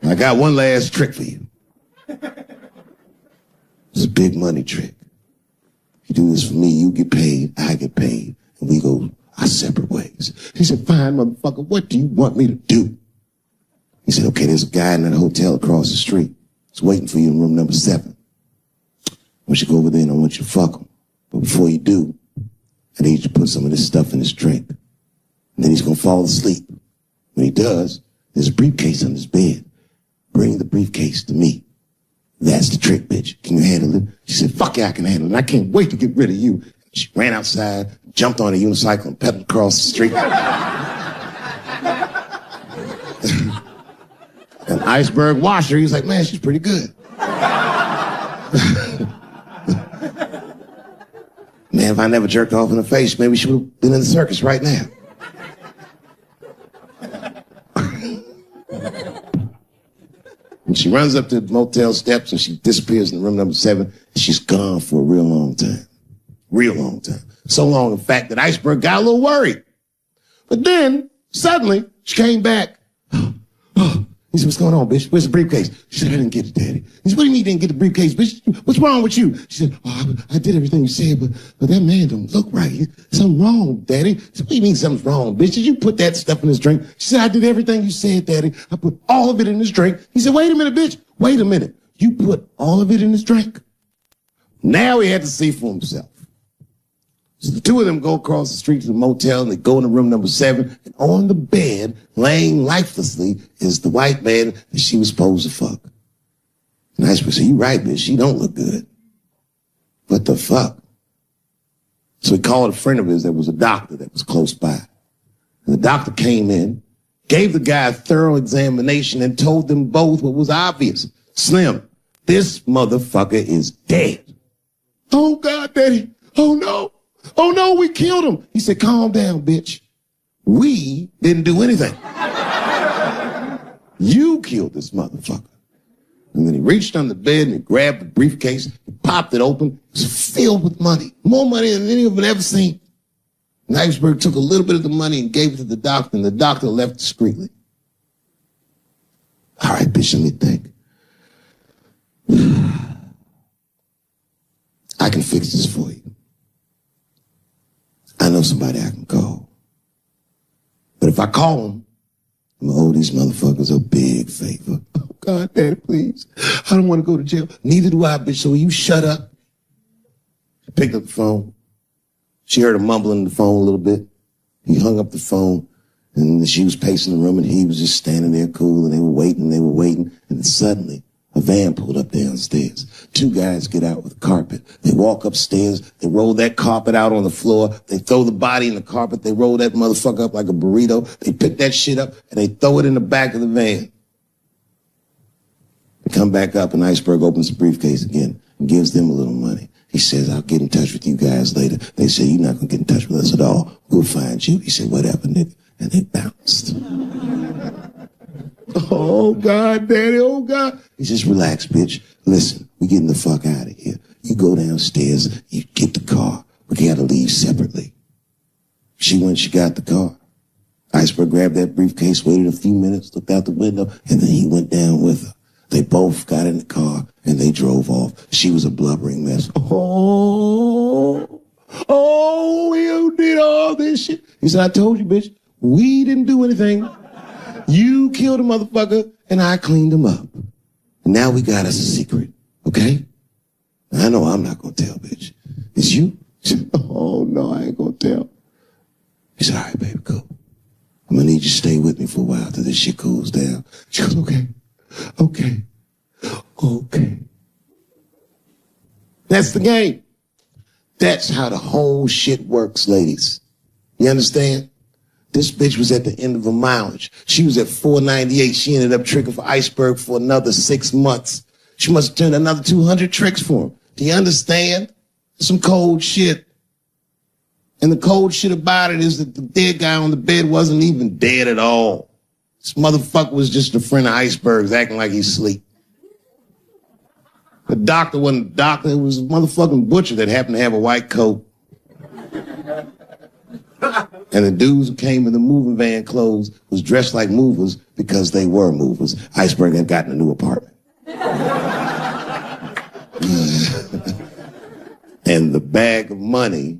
I got one last trick for you. It's a big money trick. You do this for me, you get paid, I get paid, and we go our separate ways. He said, fine, motherfucker, what do you want me to do? He said, okay, there's a guy in that hotel across the street. He's waiting for you in room number 7. I want you to go over there and I want you to fuck him. But before you do, I need you to put some of this stuff in his drink. And then he's going to fall asleep. When he does, there's a briefcase on his bed. Bring the briefcase to me. That's the trick, bitch. Can you handle it? She said, fuck yeah, I can handle it. And I can't wait to get rid of you. She ran outside, jumped on a unicycle, and pedaled across the street. An Iceberg watched her. He was like, man, she's pretty good. Man, if I never jerked off in the face, maybe she would have been in the circus right now. And she runs up to the motel steps and she disappears in room number 7. She's gone for a real long time. Real long time. So long, in fact, that Iceberg got a little worried. But then, suddenly, she came back. He said, what's going on, bitch? Where's the briefcase? She said, I didn't get it, Daddy. He said, what do you mean you didn't get the briefcase, bitch? What's wrong with you? She said, oh, I did everything you said, but that man don't look right. Something wrong, Daddy. He said, what do you mean something's wrong, bitch? Did you put that stuff in his drink? She said, I did everything you said, Daddy. I put all of it in his drink. He said, wait a minute, bitch. Wait a minute. You put all of it in his drink? Now he had to see for himself. So the two of them go across the street to the motel, and they go into room number 7, and on the bed, laying lifelessly, is the white man that she was supposed to fuck. And Iceberg said, "You right, bitch, she don't look good. What the fuck?" So he called a friend of his that was a doctor that was close by. And the doctor came in, gave the guy a thorough examination, and told them both what was obvious. "Slim, this motherfucker is dead." "Oh, God, Daddy. Oh, no. Oh, no, we killed him." He said, "Calm down, bitch. We didn't do anything. You killed this motherfucker." And then he reached under the bed and he grabbed the briefcase, he popped it open. It was filled with money. More money than any of them had ever seen. And Iceberg took a little bit of the money and gave it to the doctor, and the doctor left discreetly. "All right, bitch, let me think. I can fix this for you. I know somebody I can call. But if I call him, I'm gonna owe these motherfuckers a big favor." "Oh, God, Daddy, please. I don't want to go to jail." "Neither do I, bitch, so will you shut up?" She picked up the phone. She heard him mumbling on the phone a little bit. He hung up the phone, and she was pacing the room, and he was just standing there cool, and they were waiting, and then suddenly a van pulled up downstairs. Two guys get out with a carpet. They walk upstairs. They roll that carpet out on the floor. They throw the body in the carpet. They roll that motherfucker up like a burrito. They pick that shit up, and they throw it in the back of the van. They come back up, and Iceberg opens the briefcase again and gives them a little money. He says, "I'll get in touch with you guys later." They say, "You're not going to get in touch with us at all. We'll find you." He said, "Whatever, nigga." And they bounced. "Oh, God, Daddy, oh, God." He says, "Relax, bitch. Listen, we getting the fuck out of here. You go downstairs, you get the car. We got to leave separately." She went, she got the car. Iceberg grabbed that briefcase, waited a few minutes, looked out the window, and then he went down with her. They both got in the car, and they drove off. She was a blubbering mess. Oh, you did all this shit." He said, "I told you, bitch, we didn't do anything. You killed a motherfucker, and I cleaned him up. And now we got us a secret, okay? I know I'm not gonna tell, bitch. It's you?" She said, "Oh, no, I ain't gonna tell." He said, "All right, baby, cool. I'm gonna need you to stay with me for a while till this shit cools down." She goes, "Okay. That's the game. That's how the whole shit works, ladies. You understand? This bitch was at the end of her mileage. She was at 498. She ended up tricking for Iceberg for another 6 months. She must have turned another 200 tricks for him. Do you understand? Some cold shit. And the cold shit about it is that the dead guy on the bed wasn't even dead at all. This motherfucker was just a friend of Iceberg's acting like he's asleep. The doctor wasn't a doctor. It was a motherfucking butcher that happened to have a white coat. And the dudes who came in the moving van clothes was dressed like movers because they were movers. Iceberg had gotten a new apartment. And the bag of money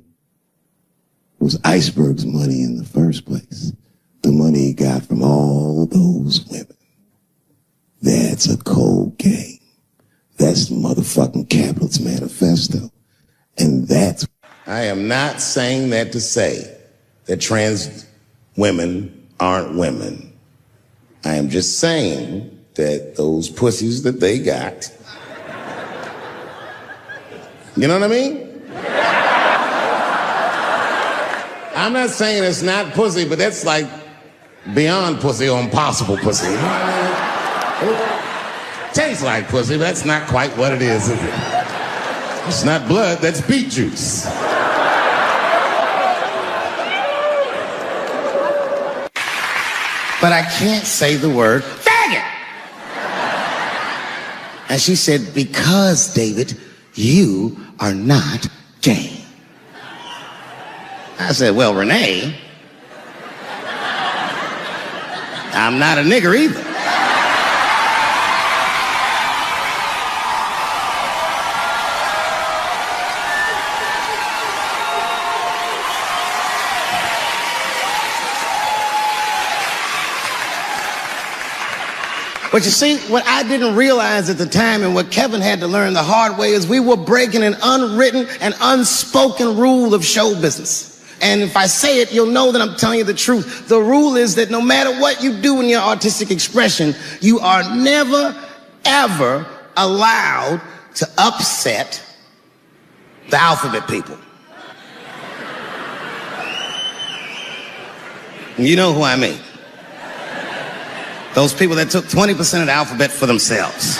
was Iceberg's money in the first place. The money he got from all those women. That's a cold game. That's the motherfucking capitalist manifesto. And that's... I am not saying that to say that trans women aren't women. I am just saying that those pussies that they got, you know what I mean? I'm not saying it's not pussy, but that's like beyond pussy or impossible pussy. You know what I mean? It tastes like pussy, but that's not quite what it is it? It's not blood, that's beet juice. But I can't say the word faggot. And she said, "Because, David, you are not gay." I said, "Well, Renee, I'm not a nigger either." But you see, what I didn't realize at the time and what Kevin had to learn the hard way is we were breaking an unwritten and unspoken rule of show business. And if I say it, you'll know that I'm telling you the truth. The rule is that no matter what you do in your artistic expression, you are never, ever allowed to upset the alphabet people. You know who I mean. Those people that took 20% of the alphabet for themselves.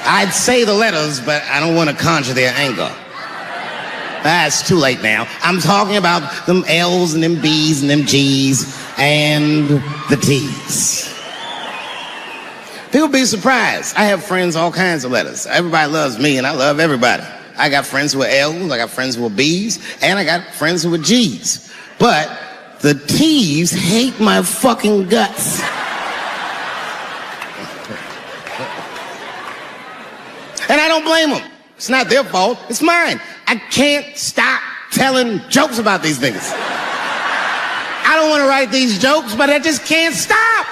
I'd say the letters, but I don't want to conjure their anger. It's too late now. I'm talking about them L's and them B's and them G's and the T's. People be surprised. I have friends, all kinds of letters. Everybody loves me and I love everybody. I got friends who are L's, I got friends who are B's, and I got friends who are G's. But the T's hate my fucking guts. And I don't blame them. It's not their fault, it's mine. I can't stop telling jokes about these niggas. I don't want to write these jokes, but I just can't stop.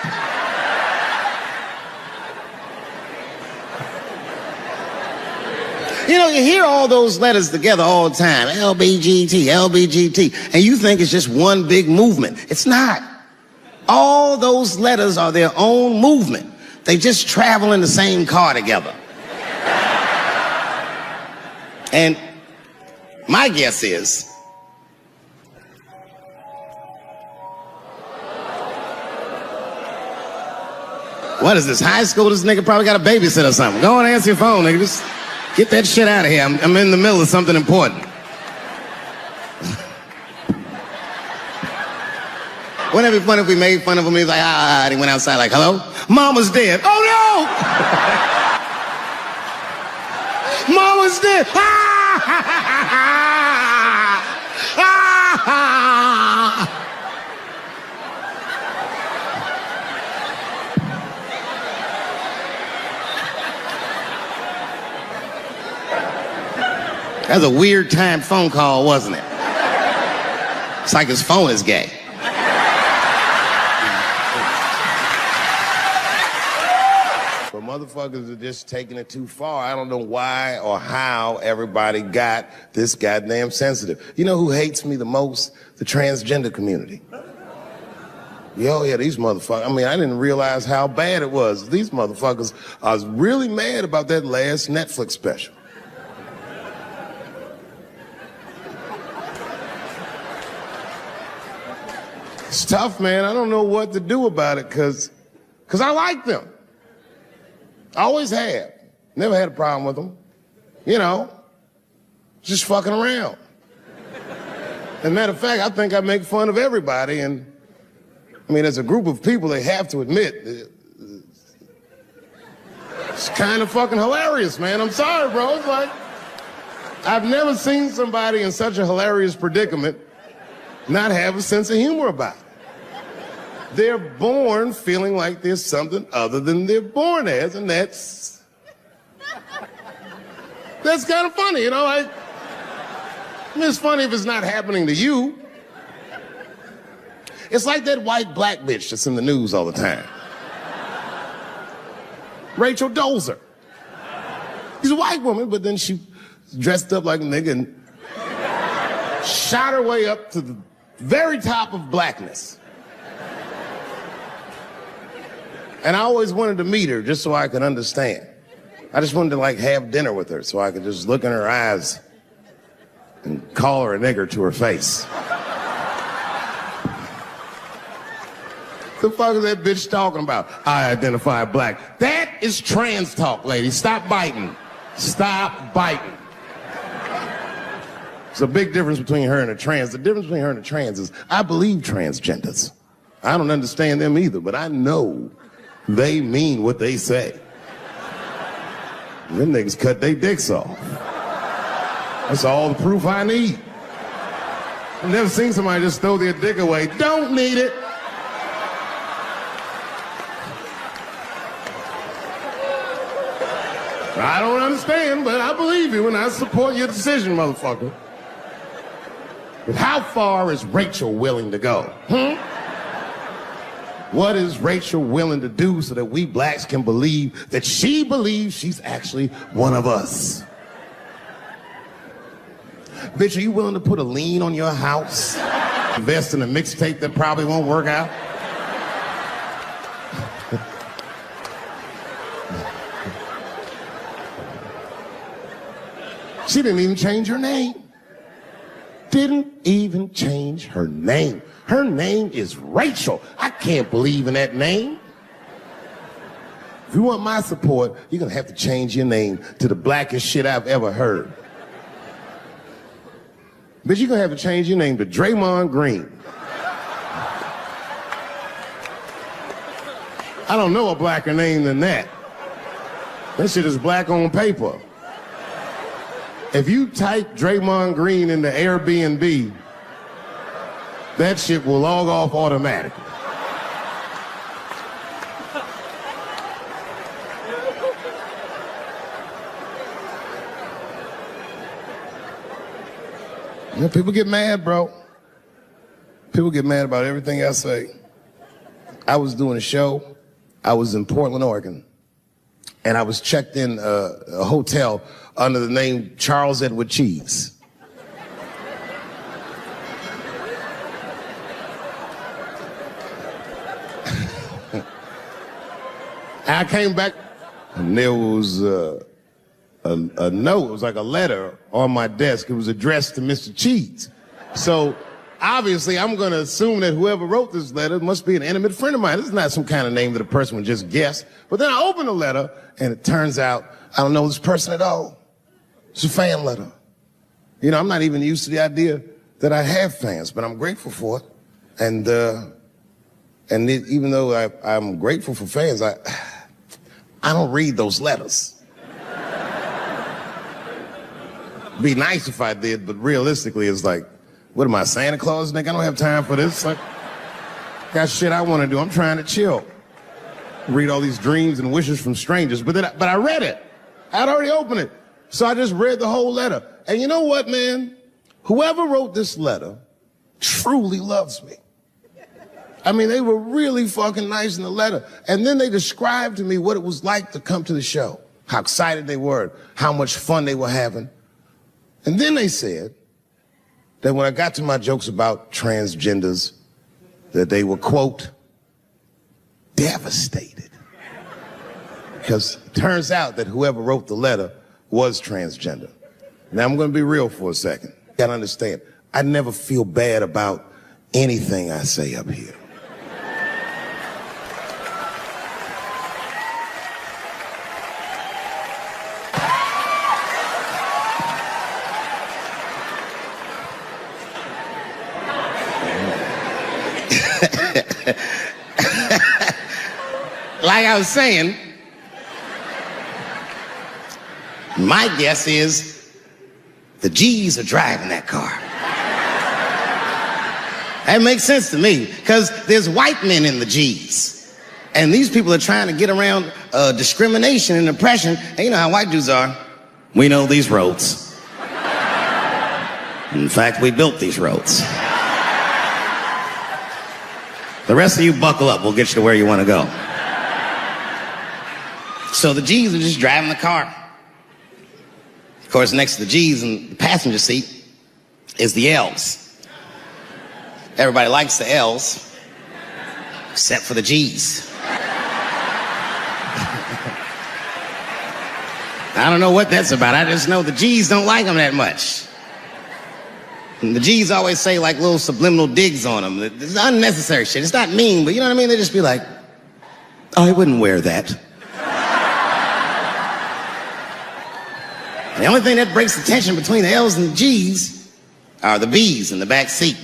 You know, you hear all those letters together all the time. LBGT, LBGT. And you think it's just one big movement. It's not. All those letters are their own movement. They just travel in the same car together. And my guess is what is this, high school? This nigga probably got a babysitter or something. Go and answer your phone, nigga. Just get that shit out of here. I'm in the middle of something important. Wouldn't it be funny if we made fun of him? He's like, and he went outside like, hello? Mama's dead. Oh no! Mama's dead. That was a weird time phone call, wasn't it? It's like his phone is gay. But motherfuckers are just taking it too far. I don't know why or how everybody got this goddamn sensitive. You know who hates me the most? The transgender community. Yo, yeah, these motherfuckers. I mean, I didn't realize how bad it was. These motherfuckers are really mad about that last Netflix special. It's tough, man. I don't know what to do about it because I like them. I always have. Never had a problem with them. You know, just fucking around. As a matter of fact, I think I make fun of everybody. And I mean, as a group of people, they have to admit, it's kind of fucking hilarious, man. I'm sorry, bro. It's like, I've never seen somebody in such a hilarious predicament not have a sense of humor about it. They're born feeling like there's something other than they're born as, and that's kind of funny, you know? I mean, it's funny if it's not happening to you. It's like that white black bitch that's in the news all the time. Rachel Dolezal. She's a white woman, but then she dressed up like a nigga and shot her way up to the very top of blackness. And I always wanted to meet her just so I could understand. I just wanted to like have dinner with her so I could just look in her eyes and call her a nigger to her face. The fuck is that bitch talking about? I identify black. That is trans talk, lady. Stop biting. Stop biting. There's a big difference between her and a trans. The difference between her and a trans is I believe transgenders. I don't understand them either, but I know they mean what they say. Them niggas cut their dicks off. That's all the proof I need. I've never seen somebody just throw their dick away. Don't need it. I don't understand, but I believe you and I support your decision, motherfucker. But how far is Rachel willing to go? What is Rachel willing to do so that we blacks can believe that she believes she's actually one of us? Bitch, are you willing to put a lien on your house? Invest in a mixtape that probably won't work out? She didn't even change her name. Didn't even change her name. Her name is Rachel. I can't believe in that name. If you want my support, you're gonna have to change your name to the blackest shit I've ever heard. Bitch, you're gonna have to change your name to Draymond Green. I don't know a blacker name than that. That shit is black on paper. If you type Draymond Green into Airbnb, that shit will log off automatically. You know, people get mad, bro. People get mad about everything I say. I was doing a show. I was in Portland, Oregon. And I was checked in a hotel under the name Charles Edward Cheese. I came back and there was a note. It was like a letter on my desk. It was addressed to Mr. Cheese. So obviously I'm going to assume that whoever wrote this letter must be an intimate friend of mine. This is not some kind of name that a person would just guess. But then I open the letter and it turns out I don't know this person at all. It's a fan letter. You know, I'm not even used to the idea that I have fans, but I'm grateful for it. And even though I'm grateful for fans, I don't read those letters. Be nice if I did, but realistically, it's like, what am I, Santa Claus, nigga? I don't have time for this. Like, got shit I want to do. I'm trying to chill. Read all these dreams and wishes from strangers. But I read it. I'd already opened it. So I just read the whole letter. And you know what, man? Whoever wrote this letter truly loves me. I mean, they were really fucking nice in the letter. And then they described to me what it was like to come to the show, how excited they were, how much fun they were having. And then they said that when I got to my jokes about transgenders, that they were, quote, devastated. Because it turns out that whoever wrote the letter was transgender. Now, I'm going to be real for a second. You got to understand, I never feel bad about anything I say up here. Like I was saying, my guess is the G's are driving that car. That makes sense to me, because there's white men in the G's. And these people are trying to get around discrimination and oppression. And you know how white dudes are. We know these roads. In fact, we built these roads. The rest of you buckle up. We'll get you to where you want to go. So the G's are just driving the car. Of course, next to the G's in the passenger seat is the L's. Everybody likes the L's, except for the G's. I don't know what that's about. I just know the G's don't like them that much. And the G's always say like little subliminal digs on them. It's unnecessary shit. It's not mean, but you know what I mean? They just be like, I wouldn't wear that. The only thing that breaks the tension between the L's and the G's are the B's in the back seat.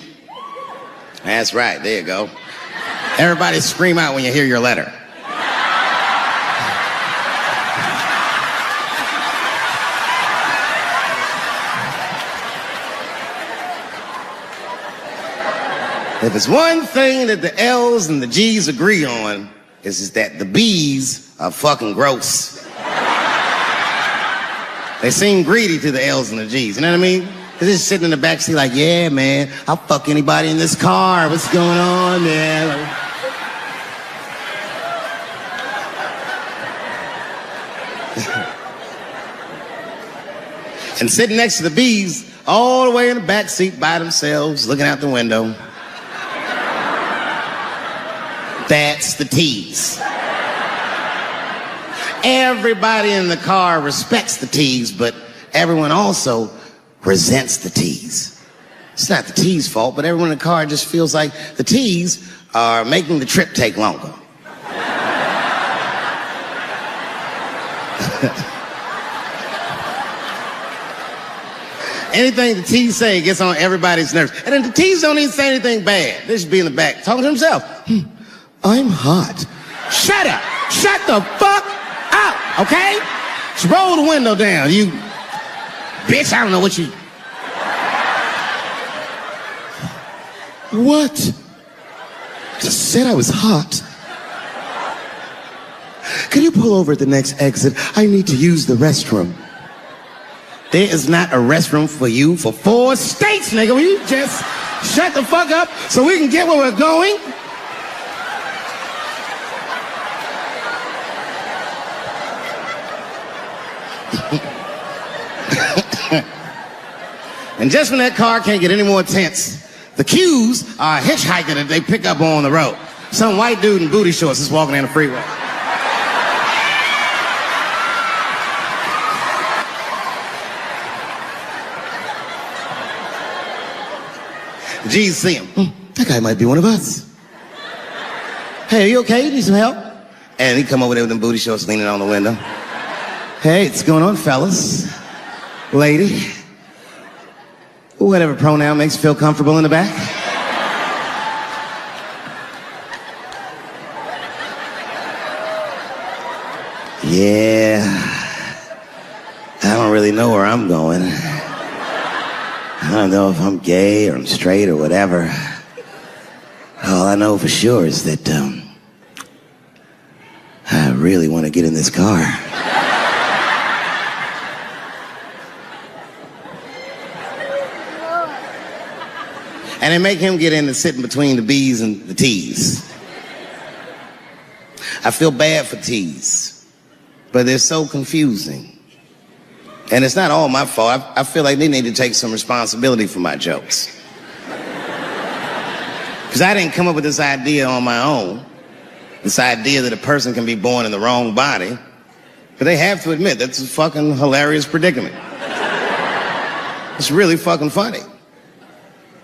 That's right, there you go. Everybody scream out when you hear your letter. If it's one thing that the L's and the G's agree on, is that the B's are fucking gross. They seem greedy to the L's and the G's, you know what I mean? They're just sitting in the backseat like, yeah, man, I'll fuck anybody in this car. What's going on, man? And sitting next to the bees, all the way in the back seat by themselves, looking out the window. That's the tease. Everybody in the car respects the tease, but everyone also resents the tease. It's not the tease fault, but everyone in the car just feels like the tease are making the trip take longer. Anything the tease say gets on everybody's nerves. And then the tease don't even say anything bad. They should be in the back talking to himself. I'm hot. Shut up. Shut the fuck up, okay? Just roll the window down, you bitch. I don't know what you... What? Just said I was hot. Can you pull over at the next exit? I need to use the restroom. There is not a restroom for you for 4 states, nigga. Will you just shut the fuck up so we can get where we're going? And just when that car can't get any more tense, the cues are a hitchhiker that they pick up on the road. Some white dude in booty shorts is walking down the freeway. The G's see him. That guy might be one of us. Hey, are you okay? You need some help? And he come over there with them booty shorts leaning on the window. Hey, what's going on, fellas? Lady? Whatever pronoun makes you feel comfortable in the back. Yeah. I don't really know where I'm going. I don't know if I'm gay or I'm straight or whatever. All I know for sure is that I really want to get in this car. And they make him get in and sit in between the B's and the T's. I feel bad for T's, but they're so confusing. And it's not all my fault. I feel like they need to take some responsibility for my jokes. Because I didn't come up with this idea on my own. This idea that a person can be born in the wrong body. But they have to admit, that's a fucking hilarious predicament. It's really fucking funny.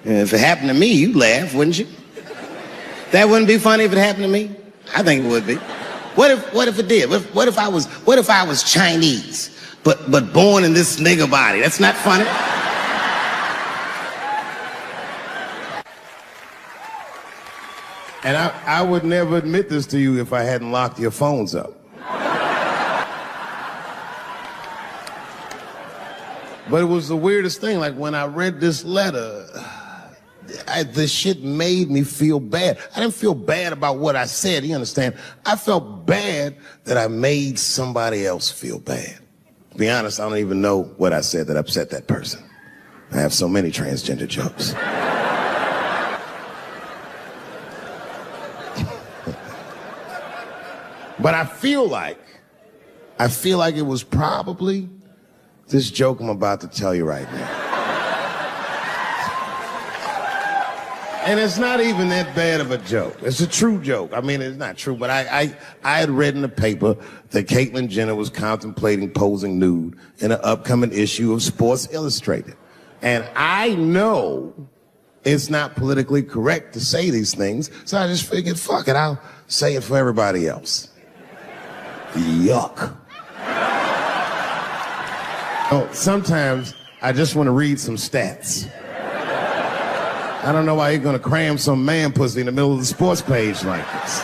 And if it happened to me, you'd laugh, wouldn't you? That wouldn't be funny if it happened to me? I think it would be. What if it did? What if I was Chinese? But born in this nigga body. That's not funny. And I would never admit this to you if I hadn't locked your phones up. But it was the weirdest thing. Like when I read this letter, this shit made me feel bad. I didn't feel bad about what I said, you understand? I felt bad that I made somebody else feel bad. To be honest, I don't even know what I said that upset that person. I have so many transgender jokes. But I feel like it was probably this joke I'm about to tell you right now. And it's not even that bad of a joke. It's a true joke. I mean, it's not true, but I had read in the paper that Caitlyn Jenner was contemplating posing nude in an upcoming issue of Sports Illustrated. And I know it's not politically correct to say these things, so I just figured, fuck it, I'll say it for everybody else. Yuck. Oh, sometimes I just want to read some stats. I don't know why you're gonna cram some man pussy in the middle of the sports page like this.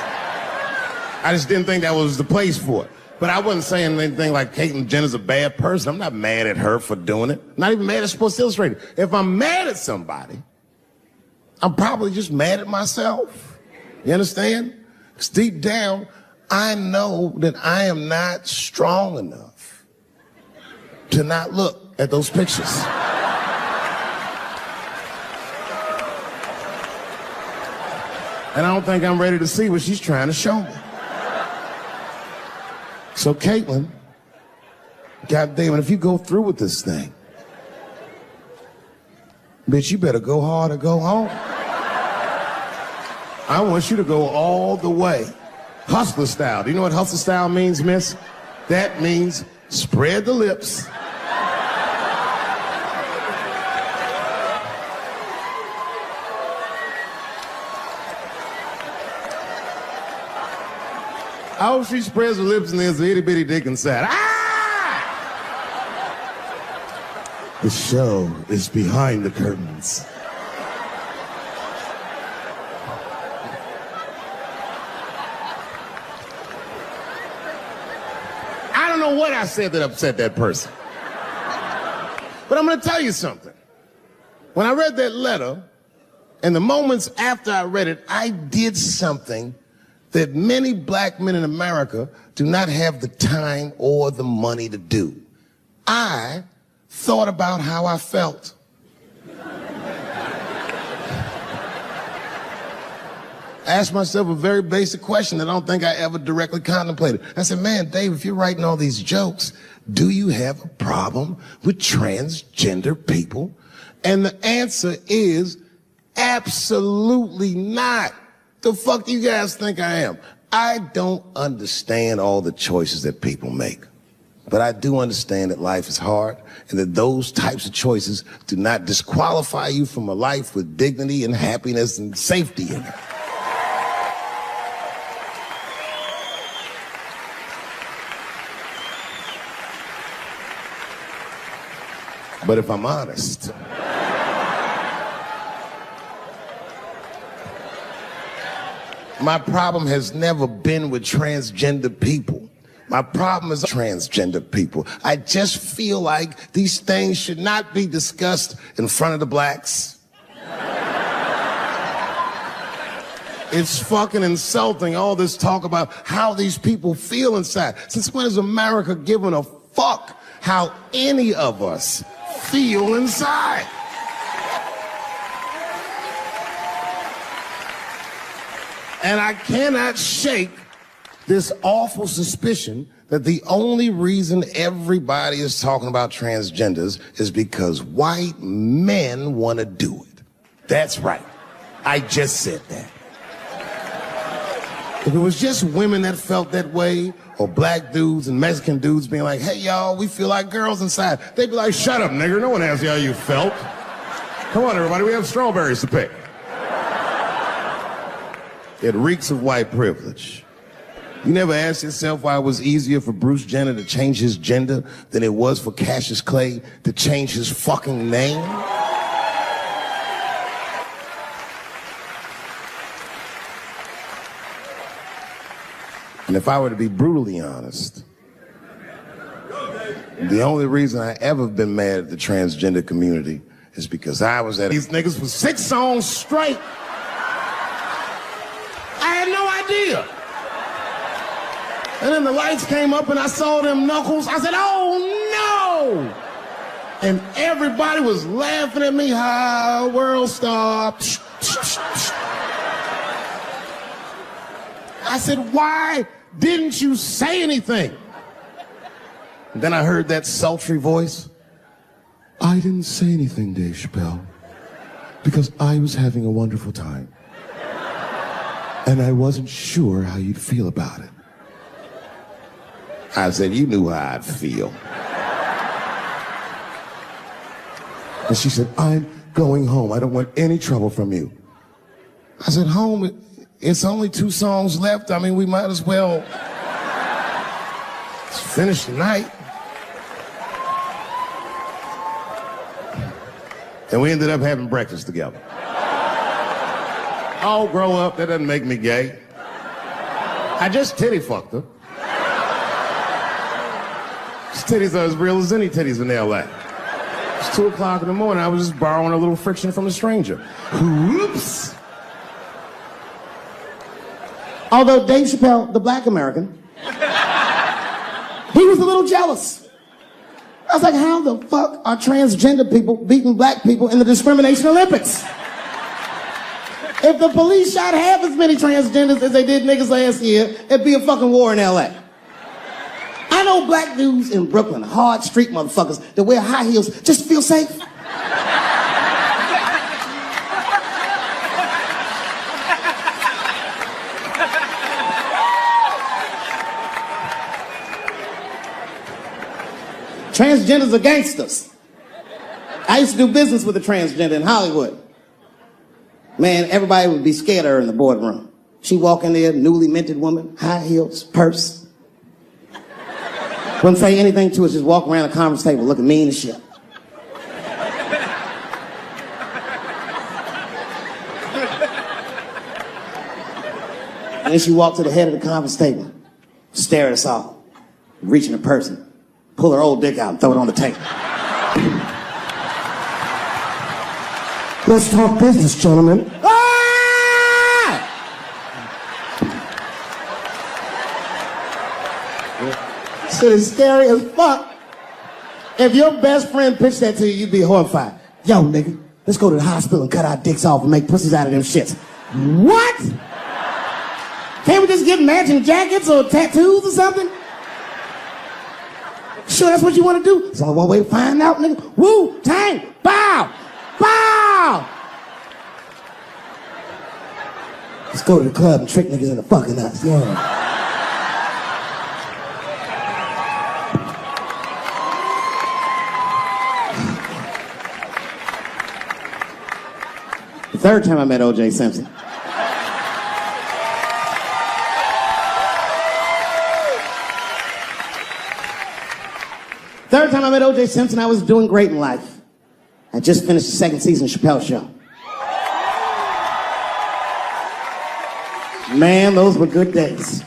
I just didn't think that was the place for it. But I wasn't saying anything like Caitlyn Jenner's a bad person. I'm not mad at her for doing it. Not even mad at Sports Illustrated. If I'm mad at somebody, I'm probably just mad at myself. You understand? Because deep down, I know that I am not strong enough to not look at those pictures. And I don't think I'm ready to see what she's trying to show me. So Caitlyn, God damn it, if you go through with this thing, Bitch, you better go hard or go home. I want you to go all the way. Hustler style. Do you know what hustler style means, miss? That means spread the lips. I hope she spreads her lips and there's an itty bitty dick inside. Ah! The show is behind the curtains. I don't know what I said that upset that person. But I'm gonna tell you something. When I read that letter, and the moments after I read it, I did something that many black men in America do not have the time or the money to do. I thought about how I felt. I asked myself a very basic question that I don't think I ever directly contemplated. I said, man, Dave, if you're writing all these jokes, do you have a problem with transgender people? And the answer is absolutely not. The fuck do you guys think I am? I don't understand all the choices that people make. But I do understand that life is hard and that those types of choices do not disqualify you from a life with dignity and happiness and safety in it. But if I'm honest, my problem has never been with transgender people. My problem is transgender people. I just feel like these things should not be discussed in front of the blacks. It's fucking insulting, all this talk about how these people feel inside. Since when has America given a fuck how any of us feel inside? And I cannot shake this awful suspicion that the only reason everybody is talking about transgenders is because white men want to do it. That's right. I just said that. If it was just women that felt that way, or black dudes and Mexican dudes being like, hey, y'all, we feel like girls inside, they'd be like, shut up, nigger. No one asked you how you felt. Come on, everybody, we have strawberries to pick. It reeks of white privilege. You never asked yourself why it was easier for Bruce Jenner to change his gender than it was for Cassius Clay to change his fucking name? And if I were to be brutally honest, the only reason I ever been mad at the transgender community is because I was at these niggas for 6 songs straight. I had no idea. And then the lights came up and I saw them knuckles. I said, oh no! And everybody was laughing at me. How world stopped. I said, why didn't you say anything? And then I heard that sultry voice. I didn't say anything, Dave Chappelle, because I was having a wonderful time. And I wasn't sure how you'd feel about it. I said, you knew how I'd feel. And she said, I'm going home. I don't want any trouble from you. I said, home? It's only 2 songs left. I mean, we might as well finish the night. And we ended up having breakfast together. Oh, grow up. That doesn't make me gay. I just titty fucked her. His titties are as real as any titties in L.A. It's 2 o'clock in the morning. I was just borrowing a little friction from a stranger. Whoops. Although Dave Chappelle, the black American, he was a little jealous. I was like, how the fuck are transgender people beating black people in the discrimination Olympics? If the police shot half as many transgenders as they did niggas last year, it'd be a fucking war in LA. I know black dudes in Brooklyn, hard street motherfuckers that wear high heels just to feel safe. Transgenders are gangsters. I used to do business with a transgender in Hollywood. Man, everybody would be scared of her in the boardroom. She'd walk in there, newly minted woman, high heels, purse. Wouldn't say anything to us, just walk around the conference table looking mean as shit. And then she walked to the head of the conference table, stare at us all, reach in her purse and pull her old dick out and throw it on the table. Let's talk business, gentlemen. Ah! Shit is scary as fuck. If your best friend pitched that to you, you'd be horrified. Yo, nigga, let's go to the hospital and cut our dicks off and make pussies out of them shits. What? Can't we just get matching jackets or tattoos or something? Sure, that's what you want to do? There's only one way to find out, nigga. Wu-Tang, bow, bow. Let's go to the club and trick niggas into fucking us, yeah. The third time I met O.J. Simpson. Third time I met O.J. Simpson, I was doing great in life. I just finished the second season of Chappelle Show. Man, those were good days.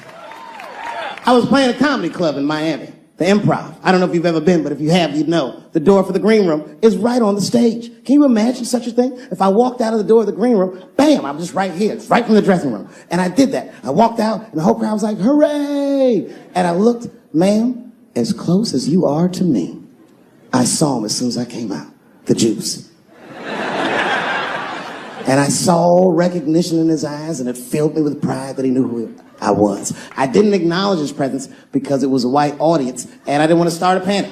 I was playing a comedy club in Miami, the Improv. I don't know if you've ever been, but if you have, you'd know. The door for the green room is right on the stage. Can you imagine such a thing? If I walked out of the door of the green room, bam, I'm just right here. It's right from the dressing room. And I did that. I walked out, and the whole crowd was like, hooray! And I looked, ma'am, as close as you are to me, I saw him as soon as I came out. The juice. And I saw recognition in his eyes, and it filled me with pride that he knew who I was. I didn't acknowledge his presence because it was a white audience, and I didn't want to start a panic.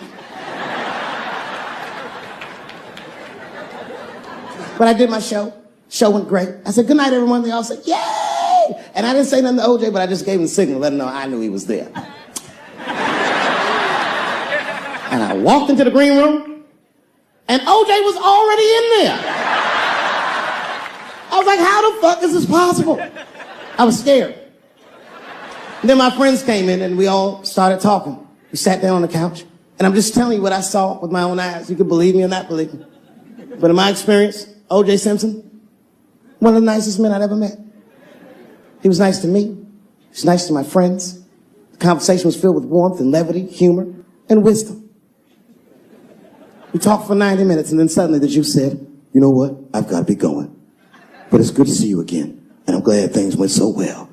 But I did my show. Show went great. I said, good night, everyone. They all said, yay! And I didn't say nothing to OJ, but I just gave him a signal, let him know I knew he was there. And I walked into the green room, and OJ was already in there. I was like, how the fuck is this possible? I was scared. And then my friends came in, and we all started talking. We sat down on the couch, and I'm just telling you what I saw with my own eyes. You can believe me or not believe me. But in my experience, O.J. Simpson, one of the nicest men I'd ever met. He was nice to me. He was nice to my friends. The conversation was filled with warmth and levity, humor, and wisdom. We talked for 90 minutes, and then suddenly the juice said, you know what? I've got to be going. But it's good to see you again, and I'm glad things went so well.